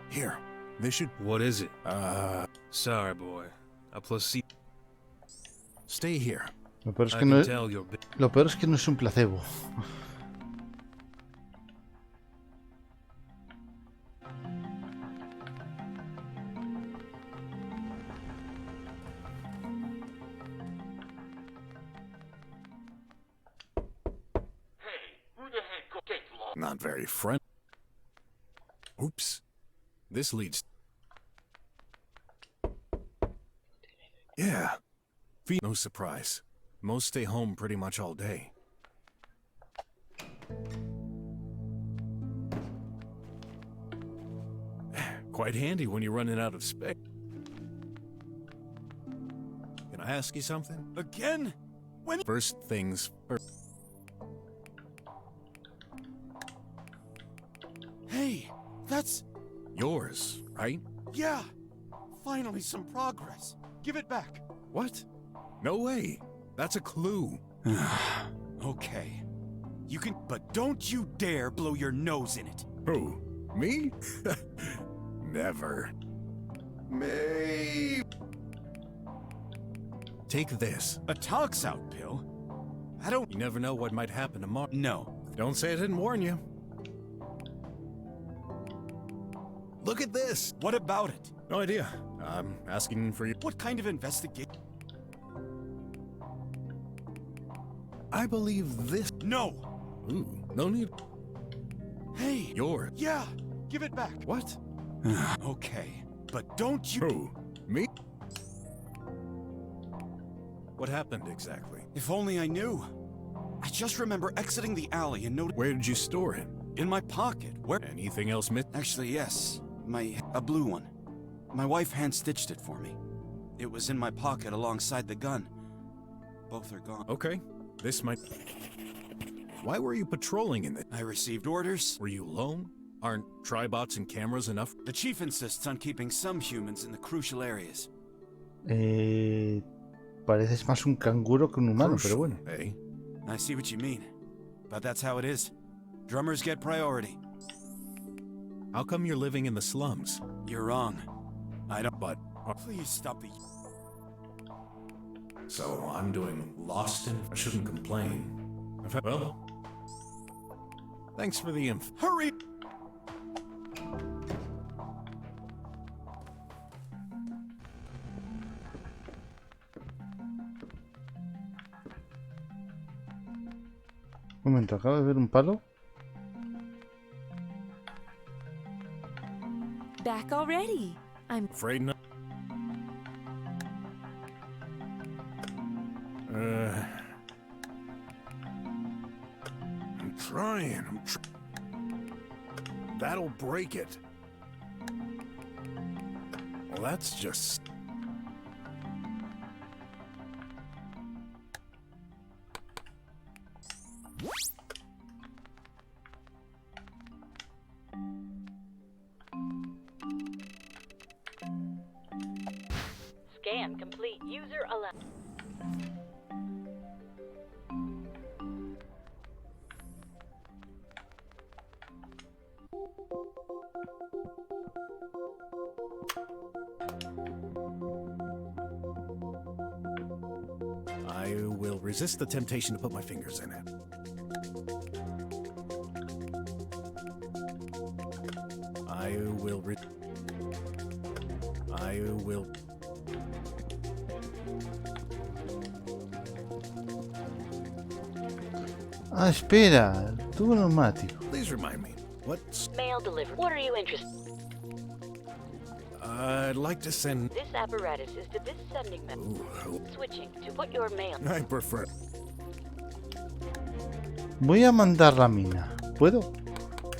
Here, this should... What is it? Sorry, boy. A placebo. Stay here. Lo peor es I que can no, tell you're... lo peor es que no es un placebo. Not very friendly. Oops. This leads... Yeah. No surprise. Most stay home pretty much all day. Quite handy when you're running out of space. Can I ask you something? Again? When? First things first. Hey, that's... Yours, right? Yeah! Finally some progress. Give it back. What? No way. That's a clue. Okay. You can... But don't you dare blow your nose in it. Who? Me? Never. Maybe. Take this. A tox out pill? I don't... You never know what might happen tomorrow. No. Don't say I didn't warn you. Look at this. What about it? No idea. I'm asking for you. What kind of investigation? I believe this. No! Ooh, no need. Hey! Yours. Yeah! Give it back. What? Okay. But don't you... Who? Me? What happened exactly? If only I knew. I just remember exiting the alley and noticed... Where did you store it? In my pocket. Where... Anything else missing? Actually, yes. A blue one. My wife hand-stitched it for me. It was in my pocket alongside the gun. Both are gone. Okay. This might... Why were you patrolling in it? I received orders. Were you alone? Aren't tribots and cameras enough? The chief insists on keeping some humans in the crucial areas. Pareces más un canguro que un humano, pero bueno. Eh? I see what you mean. But that's how it is. Drummers get priority. How come you're living in the slums? You're wrong. I don't... But... Please stop the... So I'm doing lost in... I shouldn't complain. Well... Thanks for the info. Hurry! Un momento, acabo de ver un palo. Back already. I'm Afraid not. I'm trying. That'll break it. Well, that's just... Scan complete. User allowed. I will resist the temptation to put my fingers in it. I will... Ah, espera. Tubo neumático. Please remind me. What's... Mail delivery. What are you interested? I'd like to send... This apparatus is to this sending method. Ooh, Switching to put your mail. I prefer... Voy a mandar la mina. ¿Puedo?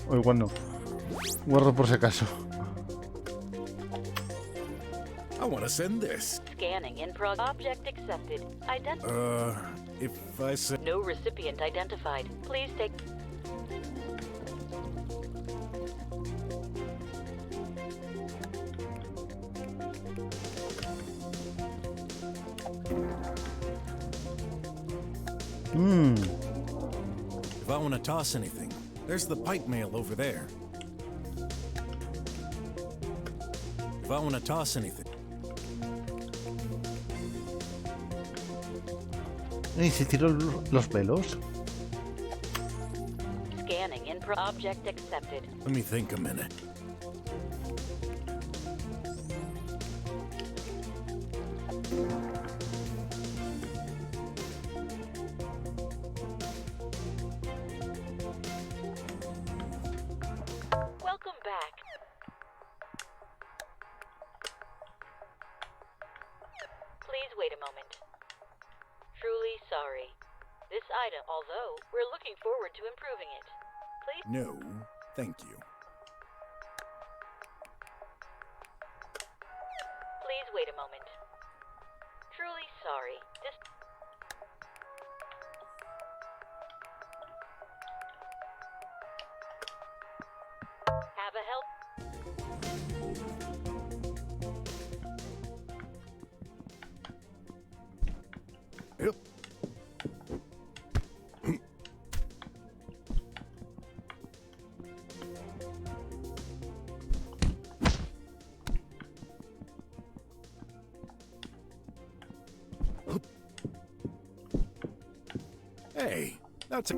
O igual no. Guardo por si acaso. I want to send this. Scanning in progress. Object accepted. If I say... No recipient identified. Please take... If I want to toss anything, there's the pipe mail over there. If I want to toss anything... ¿Y si tiro los pelos? Scanning in object accepted. Let me think a minute. Welcome back. Please wait a moment. Truly sorry. This item, although we're looking forward to improving it. Please. No, thank you. Please wait a moment. Truly sorry. Have a help. Yep. Hey, that's a...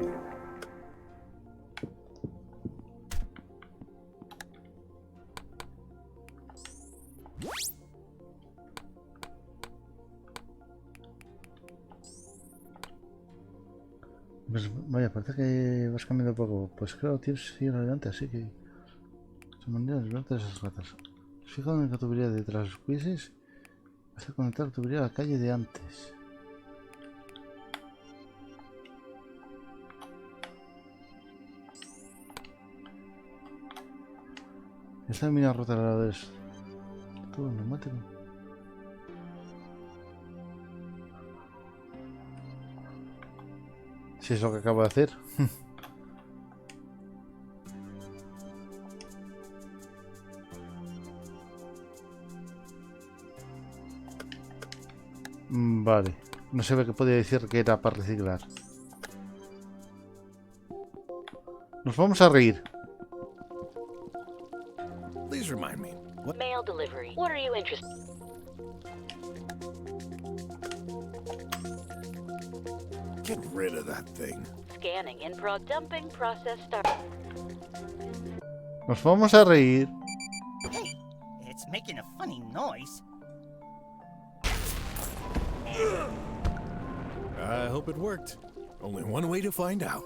Pues vaya, parece que vas cambiando un poco. Pues claro, tienes que seguir adelante, así que... Se mantienen las de esas ratas. Fija en la tubería detrás de los quizzes. Vas a conectar la tubería a la calle de antes. Esta mina rota la vez. Todo neumático. Si es lo que acabo de hacer. Vale. No se ve que podía decir que era para reciclar. Nos vamos a reír. Please remind me. What? Mail delivery. What are you interested? Get rid of that thing. Scanning in dumping process start. Nos vamos a reír. Hey, it's making a funny noise. I hope it worked. Only one way to find out.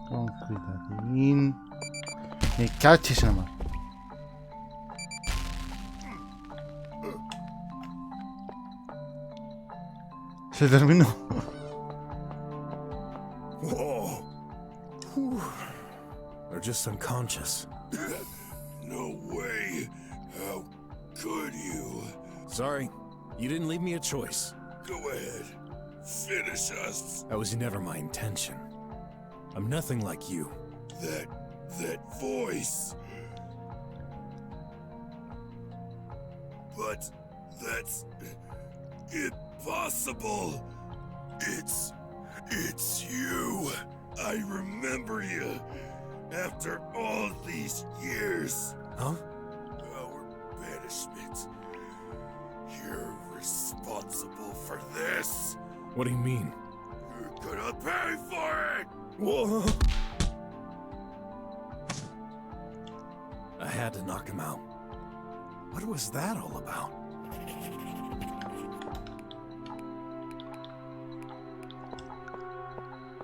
Con cuidadín. Me cachis en la mano. Se terminó. Whoa. Whew. They're just unconscious. No way. How could you? Sorry, you didn't leave me a choice. Go ahead. Finish us. That was never my intention. I'm nothing like you. That voice. But that's impossible. It's you. I remember you. After all these years. Huh? Our banishment. You're responsible for this. What do you mean? You're gonna pay for it! Whoa! I had to knock him out. What was that all about?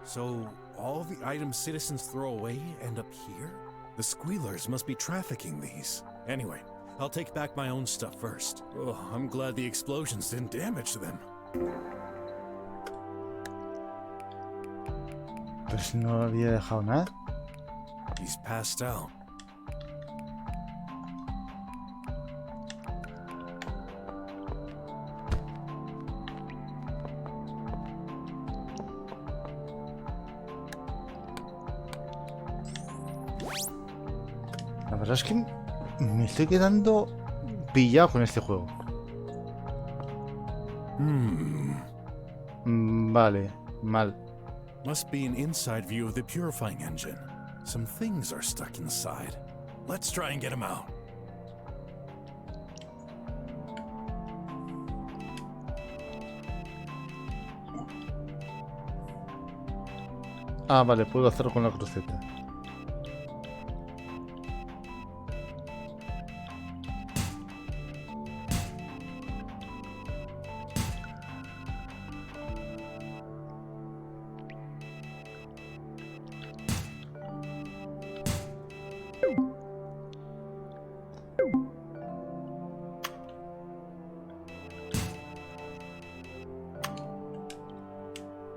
So, all the items citizens throw away end up here? The squealers must be trafficking these. Anyway, I'll take back my own stuff first. Oh, I'm glad the explosions didn't damage them. Pero si no había dejado nada. He's passed out. La verdad es que me estoy quedando pillado con este juego. Vale, mal. Must be an inside view of the purifying engine. Some things are stuck inside. Let's try and get them out. Ah, vale, puedo hacerlo con la cruceta.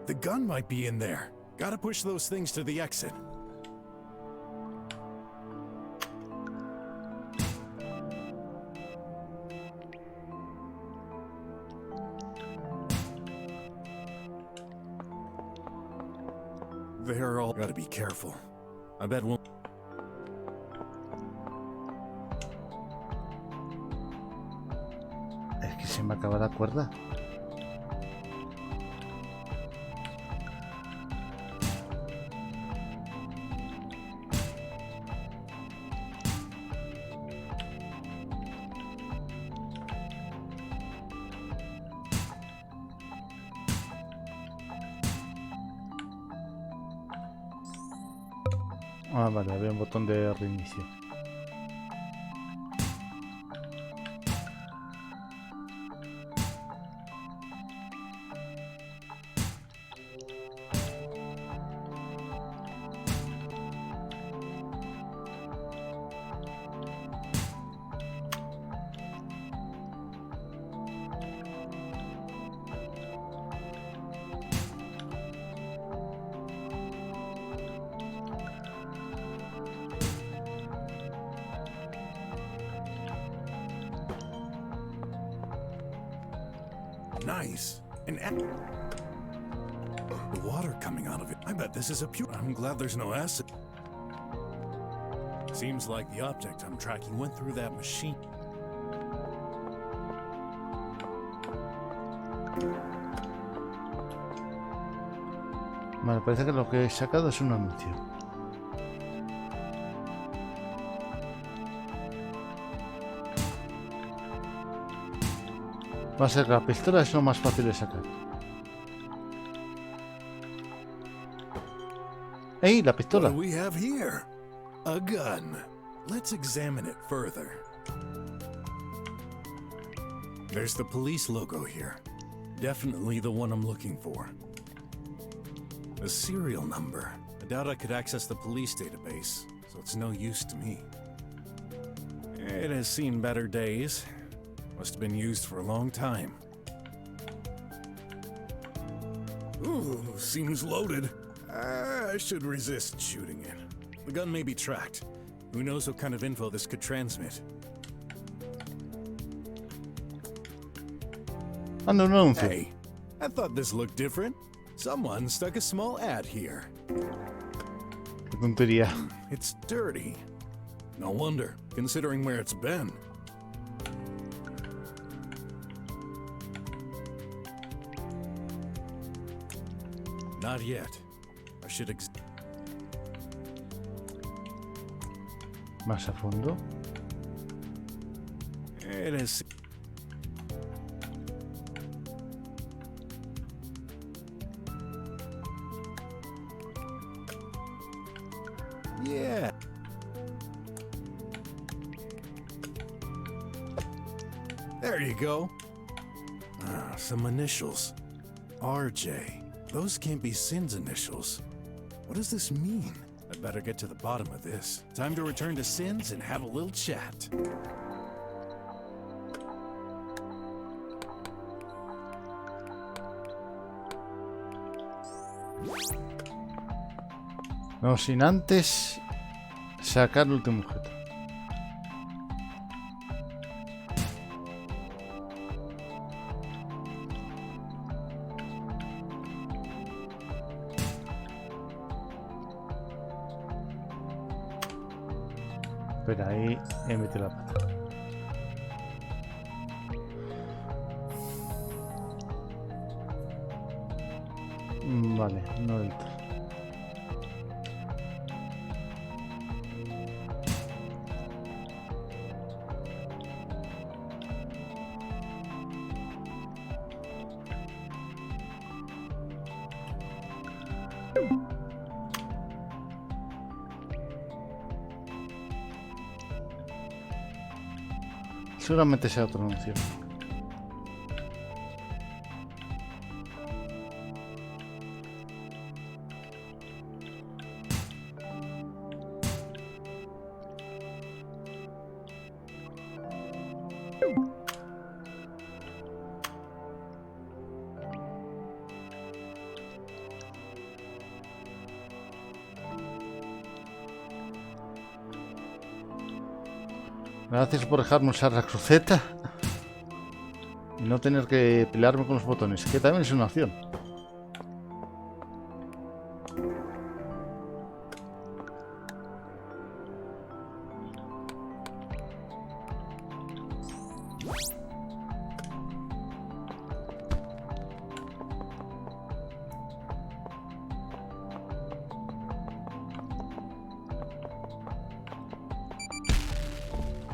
The gun might be in there. Gotta push those things to the exit. They're all gotta be careful. I bet we'll... Es que se me acaba la cuerda. Ah, vale, había un botón de reinicio. Nice. The water coming out of it. I bet this is a pure... I'm glad there's no acid. Seems like the object I'm tracking went through that machine. Vale, parece que lo que he sacado es un anuncio. Va a ser la pistola, es lo más fácil de sacar. ¡Ey, la pistola! What do we have here? A gun. Let's examine it further. There's the police logo here. Definitely the one I'm looking for. A serial number. I doubt I could access the police database, so it's no use to me. It has seen better days. Must have been used for a long time. Ooh, seems loaded. I should resist shooting it. The gun may be tracked. Who knows what kind of info this could transmit? Anda, un anuncio. Hey, I thought this looked different. Someone stuck a small ad here. Qué tontería. It's dirty. No wonder, considering where it's been. Not yet. I should Más a fondo. It is. Yeah. There you go. Some initials. RJ. Those can't be Sin's initials. What does this mean? I'd better get to the bottom of this. Time to return to Sin's and have a little chat. No sin antes sacar el último objeto. Espera, ahí he metido la pata. Vale, no del todo. Seguramente sea otro anuncio. Gracias por dejarme usar la cruceta y no tener que pelearme con los botones, que también es una opción.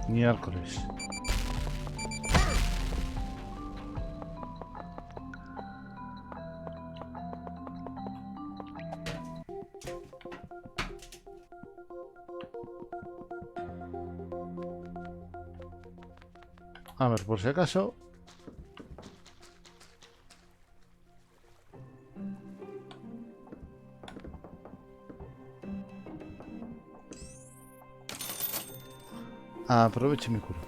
Miércoles. A ver, por si acaso. Aproveche mi curo.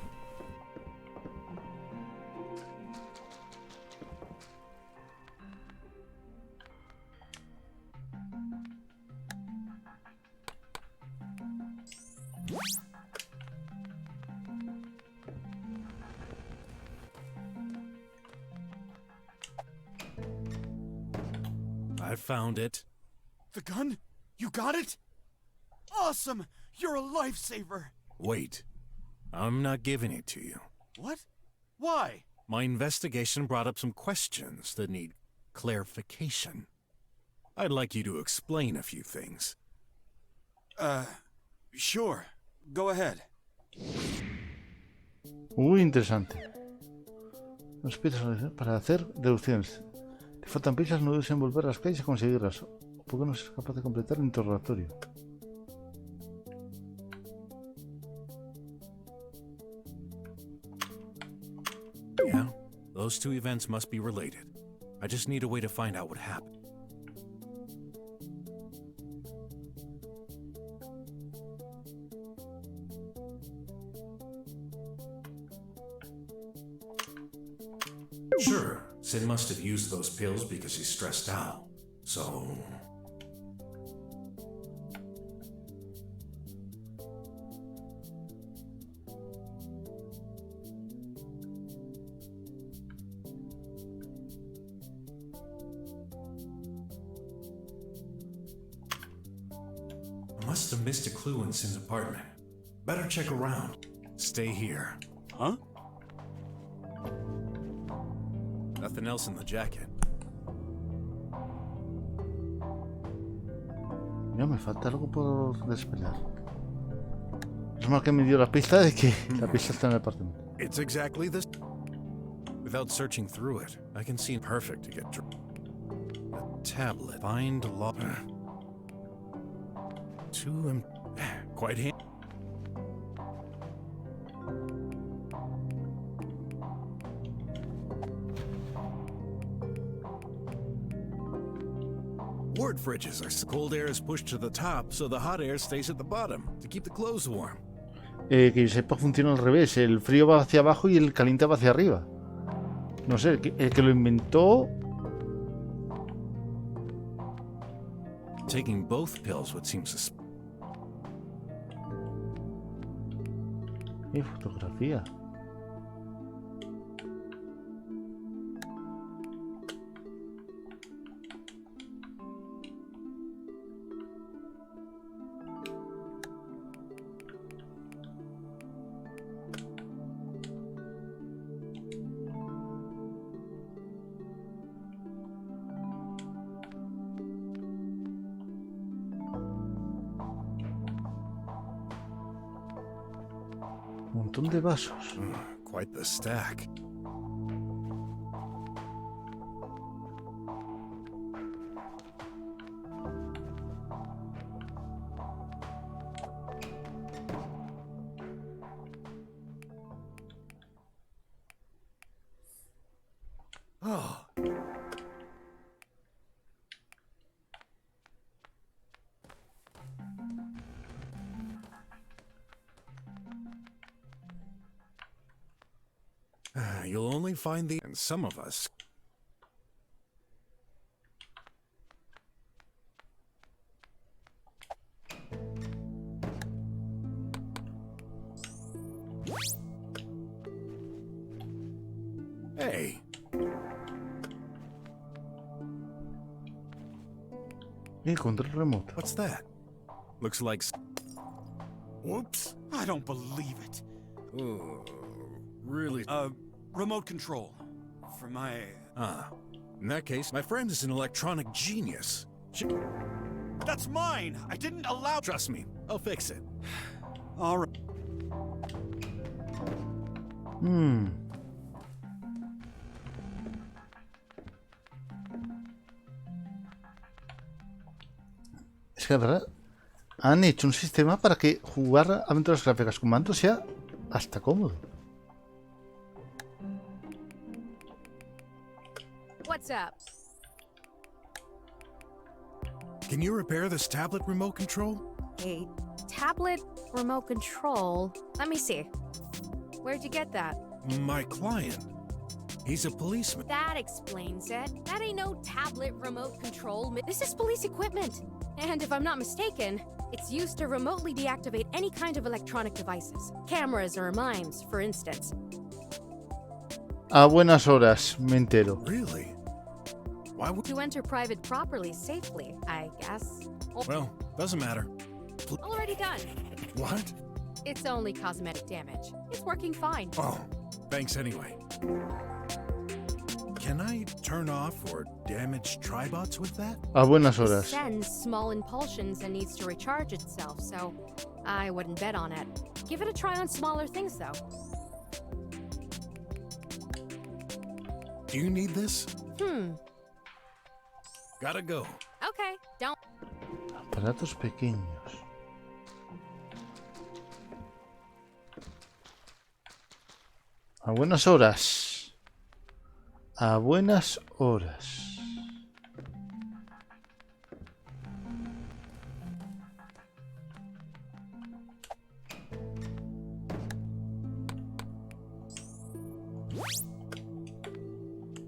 I found it. The gun? You got it? Awesome! You're a lifesaver! Wait. I'm not giving it to you. What? Why? My investigation brought up some questions that need clarification. I'd like you to explain a few things. Sure. Go ahead. Interesante. Los piezas para hacer deducciones. Te faltan piezas, no debes envolver las calles y conseguirlas. ¿Por qué no eres capaz de completar el interrogatorio? Yeah, those two events must be related. I just need a way to find out what happened. Sure, Sin must have used those pills because he's stressed out. So... I must have missed a clue in Sin's apartment. Better check around. Stay here. Huh? Nothing else in the jacket. Ya me falta algo por desvelar. Es más que me dio la pista de que la pista está en el apartamento. It's exactly this. Without searching through it, I can see perfect to get a tablet. Find log. Quite handy. Ward fridges are cold air is pushed to the top, so the hot air stays at the bottom to keep the clothes warm. Que yo sepa funciona al revés. El frío va hacia abajo y el caliente va hacia arriba. No sé, el que lo inventó. Taking both pills would seem Fotografía. Un montón de vasos. quite the stack. Oh. You'll only find the... And some of us... Hey. Control remoto. What's that? Looks like... Whoops. I don't believe it. Really? Remote control. For my... In that case, my friend is an electronic genius. That's mine! I didn't allow... Trust me, I'll fix it. All right. Es que, la verdad, han hecho un sistema para que jugar aventuras gráficas con mando sea hasta cómodo. What's up? Can you repair this tablet remote control? A tablet remote control? Let me see. Where'd you get that? My client. He's a policeman. That explains it. That ain't no tablet remote control. This is police equipment. And if I'm not mistaken, it's used to remotely deactivate any kind of electronic devices. Cameras or mimes, for instance. A buenas horas, me entero. Really? Why would... To enter private properly safely, I guess. Well, doesn't matter. Already done. What? It's only cosmetic damage. It's working fine. Oh, thanks anyway. Can I turn off or damage tribots with that? A buenas horas. It sends small impulsions and needs to recharge itself, so I wouldn't bet on it. Give it a try on smaller things, though. Do you need this? Gotta go. Okay, don't... Aparatos pequeños. A buenas horas. A buenas horas.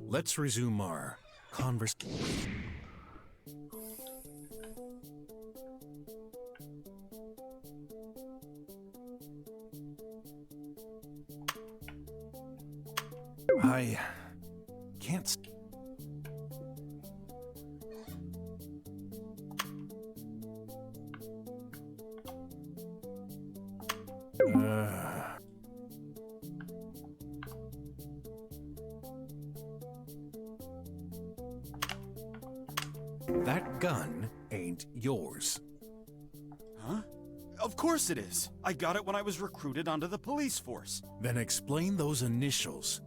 Let's resume our conversation. I can't. That gun ain't yours. Huh? Of course it is. I got it when I was recruited onto the police force. Then explain those initials.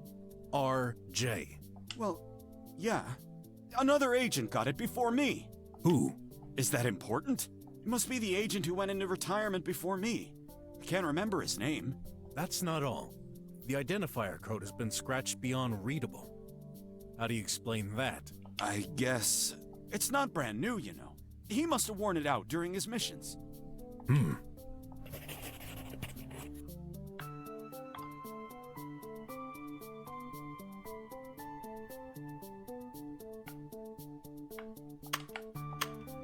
RJ. Well, yeah. Another agent got it before me. Who? Is that important? It must be the agent who went into retirement before me. I can't remember his name. That's not all. The identifier code has been scratched beyond readable. How do you explain that? I guess it's not brand new, you know. He must have worn it out during his missions.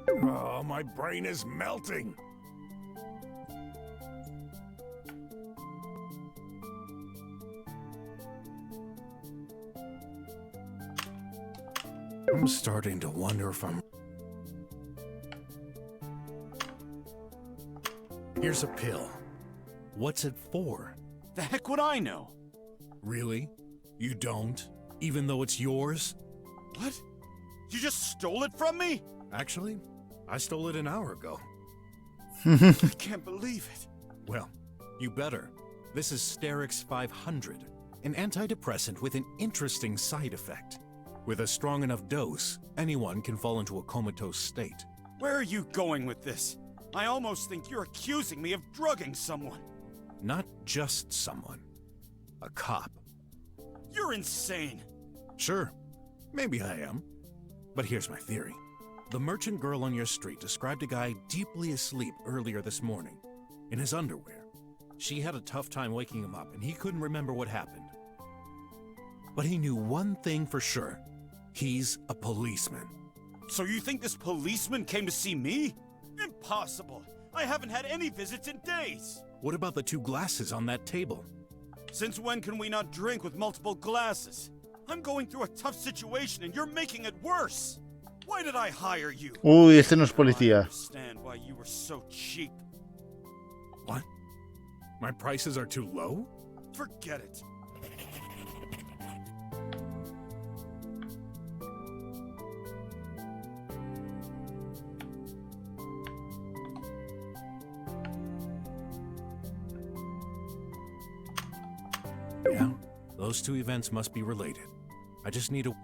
Oh, my brain is melting. I'm starting to wonder if I'm... Here's a pill. What's it for? The heck would I know? Really? You don't? Even though it's yours? What? You just stole it from me? Actually, I stole it an hour ago. I can't believe it. Well, you better. This is Sterix 500, an antidepressant with an interesting side effect. With a strong enough dose, anyone can fall into a comatose state. Where are you going with this? I almost think you're accusing me of drugging someone. Not just someone. A cop. You're insane. Sure, maybe I am. But here's my theory. The merchant girl on your street described a guy deeply asleep earlier this morning, in his underwear. She had a tough time waking him up, and he couldn't remember what happened. But he knew one thing for sure. He's a policeman. So you think this policeman came to see me? Impossible. I haven't had any visits in days. What about the 2 glasses on that table? Since when can we not drink with multiple glasses? I'm going through a tough situation and you're making it worse. Why did I hire you? Uy, este no es I policía. understand why you were so cheap. What? My prices are too low? Forget it. Yeah, those 2 events must be related. I just need a...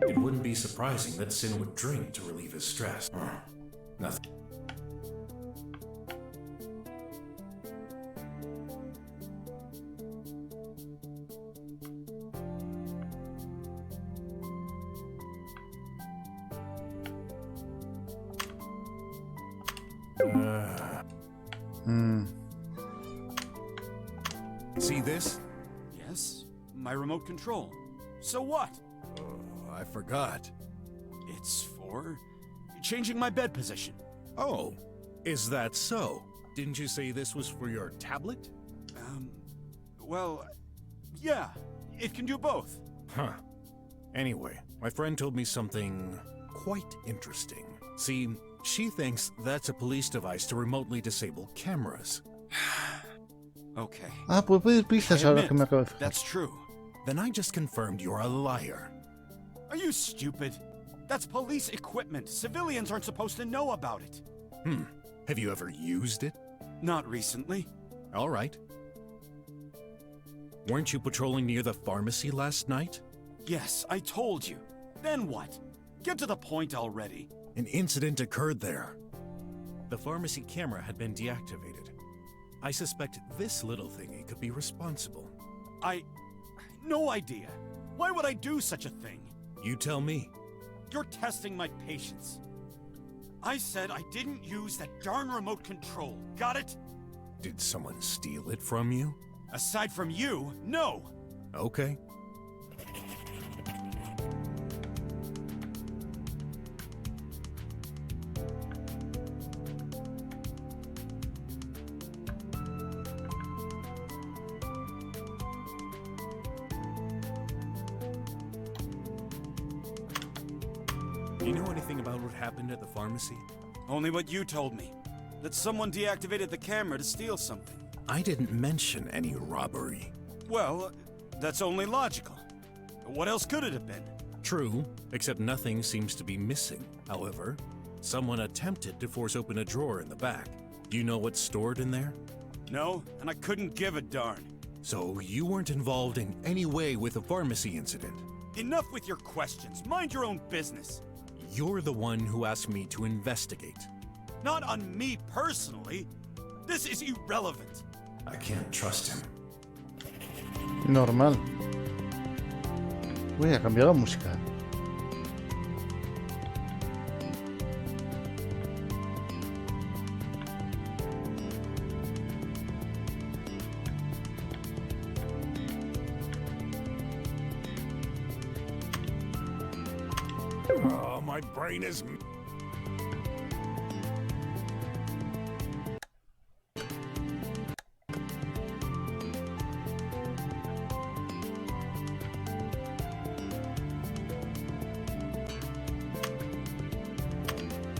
It wouldn't be surprising that Sin would drink to relieve his stress. Nothing. See this? Yes, my remote control. So what? I forgot. It's for changing my bed position. Oh, is that so? Didn't you say this was for your tablet? Well, yeah, it can do both. Huh. Anyway, my friend told me something quite interesting. See, she thinks that's a police device to remotely disable cameras. Okay. Ah, pues pedir pistas ahora que me acabo de fijar. That's true. Then I just confirmed you're a liar. Are you stupid? That's police equipment. Civilians aren't supposed to know about it. Have you ever used it? Not recently. All right. Weren't you patrolling near the pharmacy last night? Yes, I told you. Then what? Get to the point already. An incident occurred there. The pharmacy camera had been deactivated. I suspect this little thingy could be responsible. No idea. Why would I do such a thing? You tell me. You're testing my patience. I said I didn't use that darn remote control. Got it? Did someone steal it from you? Aside from you, no. Okay. You know anything about what happened at the pharmacy? Only what you told me. That someone deactivated the camera to steal something. I didn't mention any robbery. Well, that's only logical. What else could it have been? True, except nothing seems to be missing. However, someone attempted to force open a drawer in the back. Do you know what's stored in there? No, and I couldn't give a darn. So you weren't involved in any way with the pharmacy incident? Enough with your questions. Mind your own business. You're the one who asked me to investigate. Not on me personally. This is irrelevant. I can't trust him. Normal. Voy a cambiar la música. Oh, my brain is...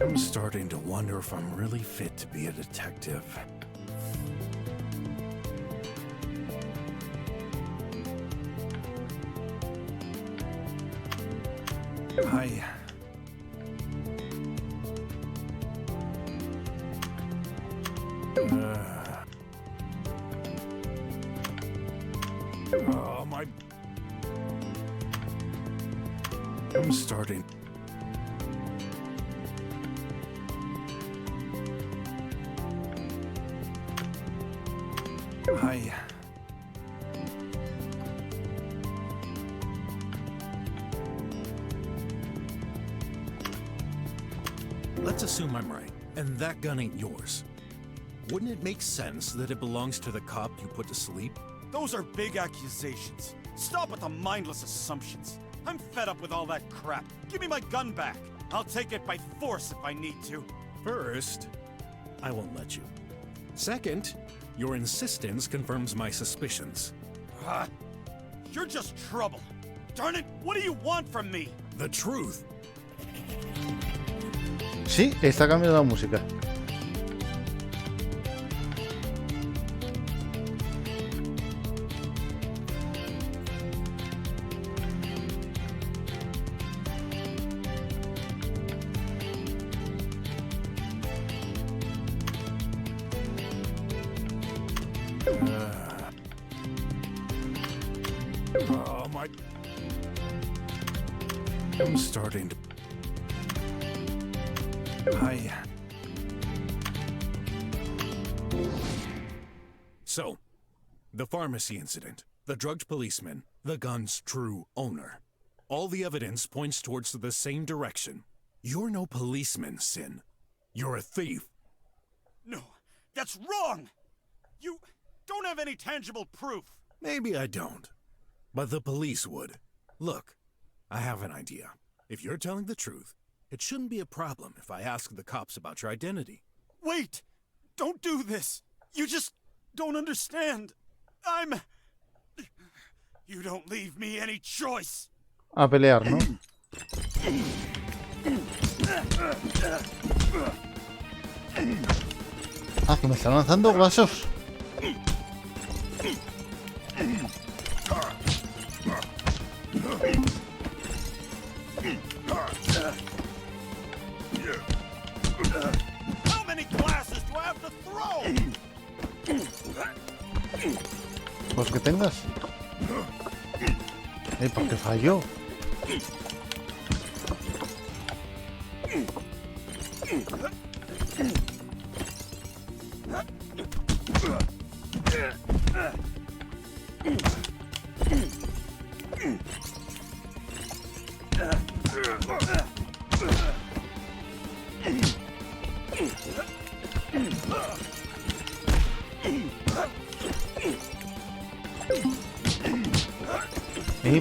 I'm starting to wonder if I'm really fit to be a detective. Oh, my... I'm starting... Let's assume I'm right, and that gun ain't yours. Wouldn't it make sense that it belongs to the cop you put to sleep? Those are big accusations. Stop with the mindless assumptions. I'm fed up with all that crap. Give me my gun back. I'll take it by force if I need to. First, I won't let you. Second, your insistence confirms my suspicions. You're just trouble. Darn it, what do you want from me? The truth. Sí, está cambiando la música. Oh, my... I'm starting to... So, the pharmacy incident, the drugged policeman, the gun's true owner. All the evidence points towards the same direction. You're no policeman, Sin. You're a thief. No, that's wrong! You don't have any tangible proof. Maybe I don't, but the police would. Look, I have an idea. If you're telling the truth, it shouldn't be a problem if I ask the cops about your identity. Wait! Don't do this! You just don't understand. You don't leave me any choice. A pelear, ¿no? Ah, que me están lanzando vasos. How many glasses do I have to throw? Pues que tengas. ¿Por qué falló?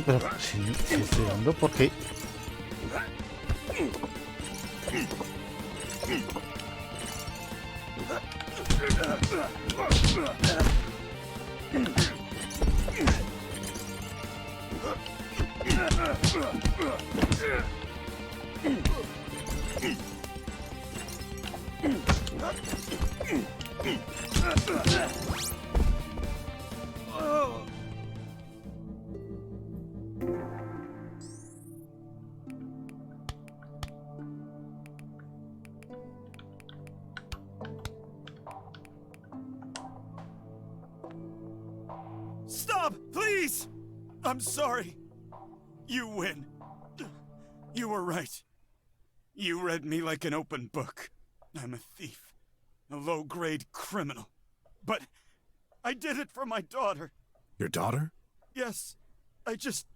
Pero si estoy dando, ¿por qué? Stop, please! I'm sorry. You win. You were right. You read me like an open book. I'm a thief. A low-grade criminal. But I did it for my daughter. Your daughter? Yes. I just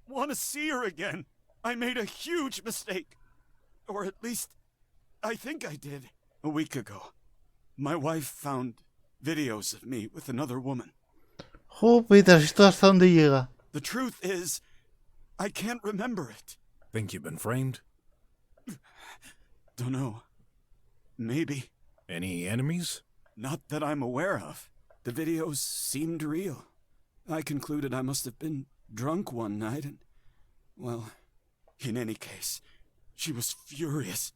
want to see her again. I made a huge mistake. Or at least, I think I did. A week ago, my wife found videos of me with another woman. Júpiter, ¿esto hasta dónde llega? The truth is, I can't remember it. Think you've been framed? Dunno. Maybe. Any enemies? Not that I'm aware of. The videos seemed real. I concluded I must have been drunk one night and... Well, in any case, she was furious.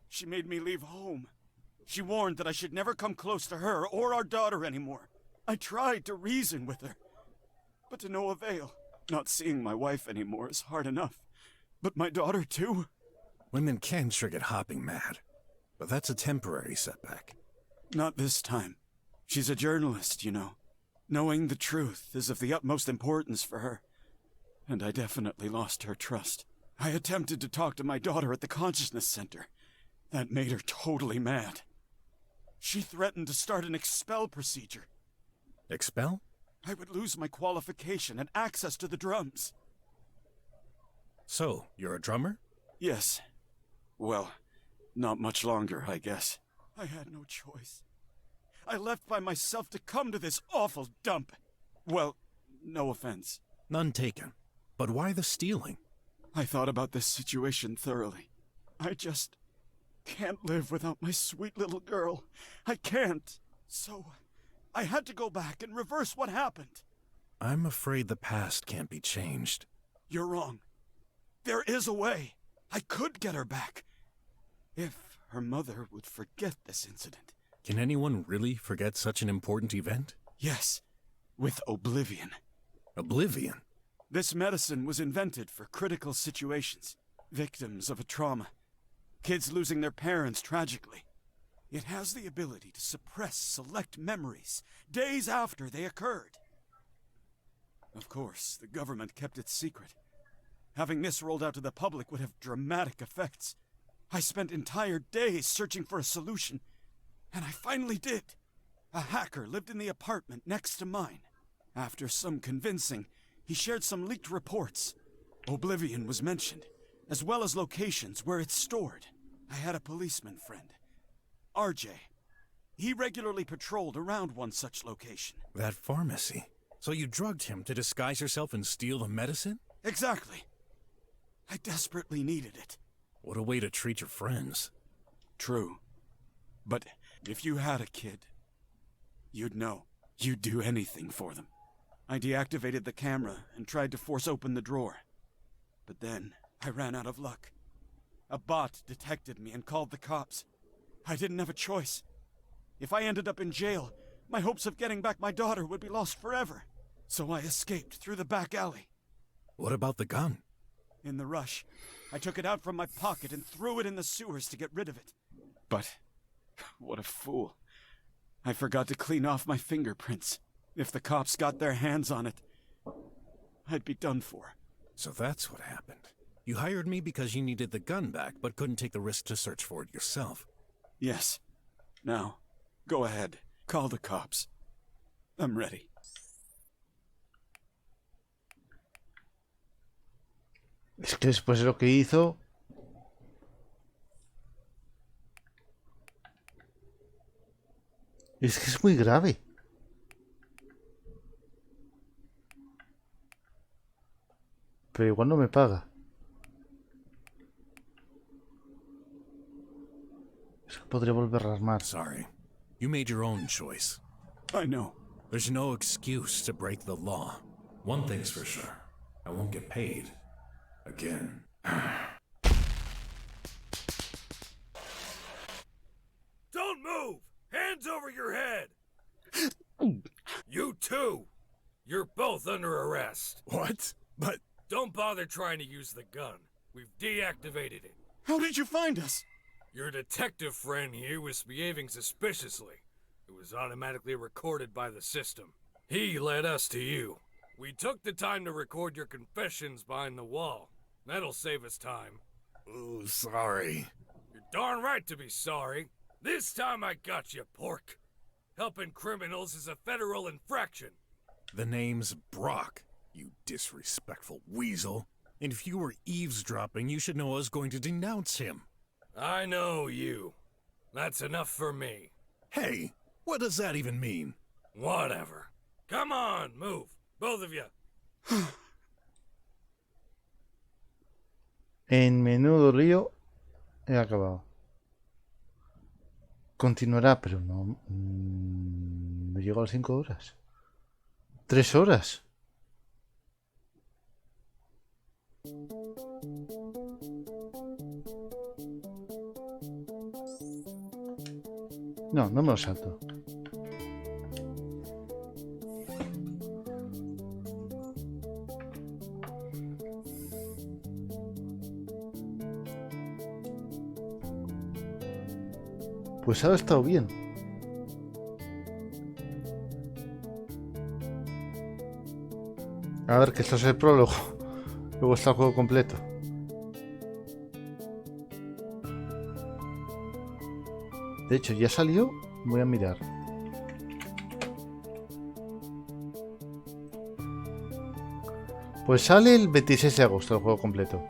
She made me leave home. She warned that I should never come close to her or our daughter anymore. I tried to reason with her, but to no avail. Not seeing my wife anymore is hard enough. But my daughter, too? Women can sure get hopping mad, but that's a temporary setback. Not this time. She's a journalist, you know. Knowing the truth is of the utmost importance for her. And I definitely lost her trust. I attempted to talk to my daughter at the Consciousness Center. That made her totally mad. She threatened to start an expel procedure. Expel? I would lose my qualification and access to the drums. So, you're a drummer? Yes. Well, not much longer, I guess. I had no choice. I left by myself to come to this awful dump. Well, no offense. None taken. But why the stealing? I thought about this situation thoroughly. I just can't live without my sweet little girl. I can't. So, I had to go back and reverse what happened. I'm afraid the past can't be changed. You're wrong. There is a way. I could get her back. If her mother would forget this incident. Can anyone really forget such an important event? Yes, with oblivion. Oblivion? This medicine was invented for critical situations. Victims of a trauma. Kids losing their parents tragically. It has the ability to suppress select memories days after they occurred. Of course, the government kept it secret. Having this rolled out to the public would have dramatic effects. I spent entire days searching for a solution, and I finally did. A hacker lived in the apartment next to mine. After some convincing, he shared some leaked reports. Oblivion was mentioned, as well as locations where it's stored. I had a policeman friend, RJ. He regularly patrolled around one such location. That pharmacy. So you drugged him to disguise yourself and steal the medicine? Exactly. I desperately needed it. What a way to treat your friends. True. But if you had a kid, you'd know. You'd do anything for them. I deactivated the camera and tried to force open the drawer. But then I ran out of luck. A bot detected me and called the cops. I didn't have a choice. If I ended up in jail, my hopes of getting back my daughter would be lost forever. So I escaped through the back alley. What about the gun? In the rush, I took it out from my pocket and threw it in the sewers to get rid of it. But, what a fool. I forgot to clean off my fingerprints. If the cops got their hands on it, I'd be done for. So that's what happened. You hired me because you needed the gun back, but couldn't take the risk to search for it yourself. Yes. Now, go ahead. Call the cops. I'm ready. Es que después de lo que hizo... Es que es muy grave. Pero igual no me paga. Es que podría volver a armar. Sorry. You made your own choice. I know. There's no excuse to break the law. One thing's for sure. I won't get paid. Again. Don't move! Hands over your head! You too! You're both under arrest. What? But... Don't bother trying to use the gun. We've deactivated it. How did you find us? Your detective friend here was behaving suspiciously. It was automatically recorded by the system. He led us to you. We took the time to record your confessions behind the wall. That'll save us time. Oh, sorry. You're darn right to be sorry. This time I got you, pork. Helping criminals is a federal infraction. The name's BROK, you disrespectful weasel. And if you were eavesdropping, you should know I was going to denounce him. I know you. That's enough for me. Hey, what does that even mean? Whatever. Come on, move. Both of you. En menudo lío he acabado. Continuará, pero no... no llego a las 5 horas. 3 horas. No, no me lo salto. Pues ha estado bien. A ver, que esto es el prólogo. Luego está el juego completo. De hecho, ya salió. Voy a mirar. Pues sale el 26 de agosto el juego completo.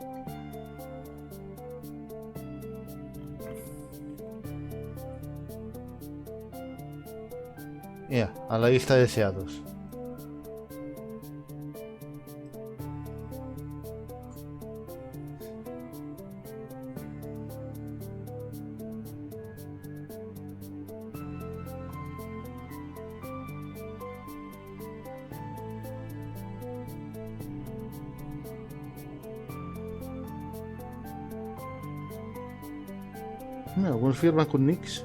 Ya, a la lista de deseados. Algunos firman con nicks.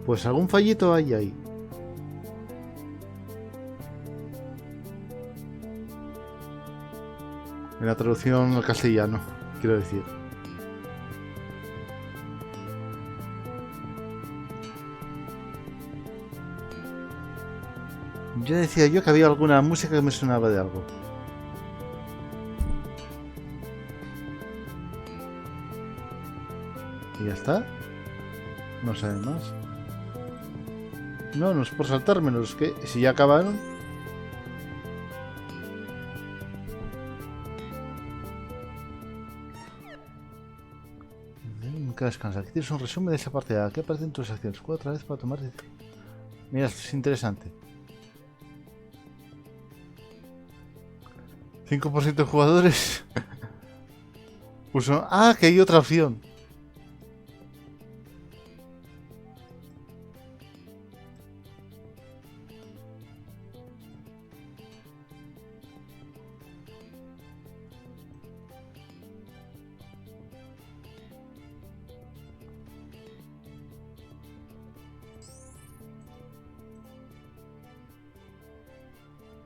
Pues algún fallito hay ahí. En la traducción al castellano, quiero decir. Ya decía yo que había alguna música que me sonaba de algo. Y ya está. No sabe más. No, no es por saltármelos, es que si ya acabaron. Nunca descansa. Aquí tienes un resumen de esa partida. ¿Qué aparecen tus acciones? Juega otra vez para tomar decisiones. Mira, esto es interesante. 5% de jugadores. Puso. Ah, que hay otra opción.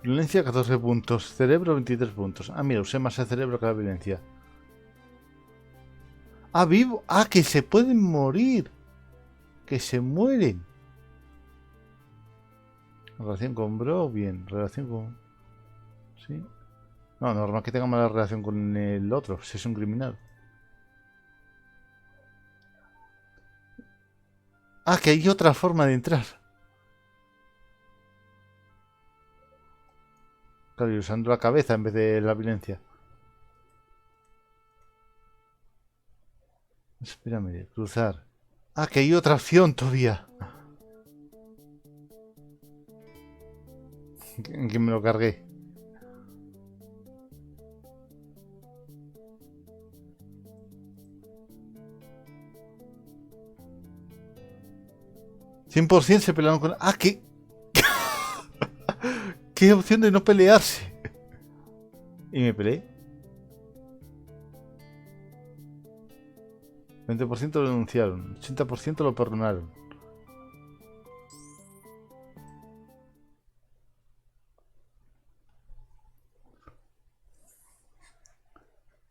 Violencia 14 puntos, cerebro 23 puntos. Ah, mira, usé más el cerebro que la violencia. Ah, vivo. Ah, que se pueden morir. Que se mueren. Relación con Bro, bien. Relación con... Sí. No, normal que tenga mala relación con el otro, si es un criminal. Ah, que hay otra forma de entrar. Claro, y usando la cabeza en vez de la violencia. Espérame, cruzar. Ah, que hay otra opción todavía. En que me lo cargué. 100% se pelearon con... ¡Ah, qué! ¡Qué opción de no pelearse! Y me peleé. 20% lo denunciaron, 80% lo perdonaron.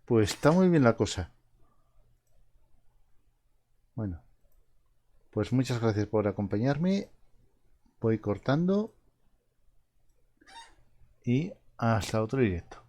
Pues está muy bien la cosa. Bueno, pues muchas gracias por acompañarme. Voy cortando y hasta otro directo.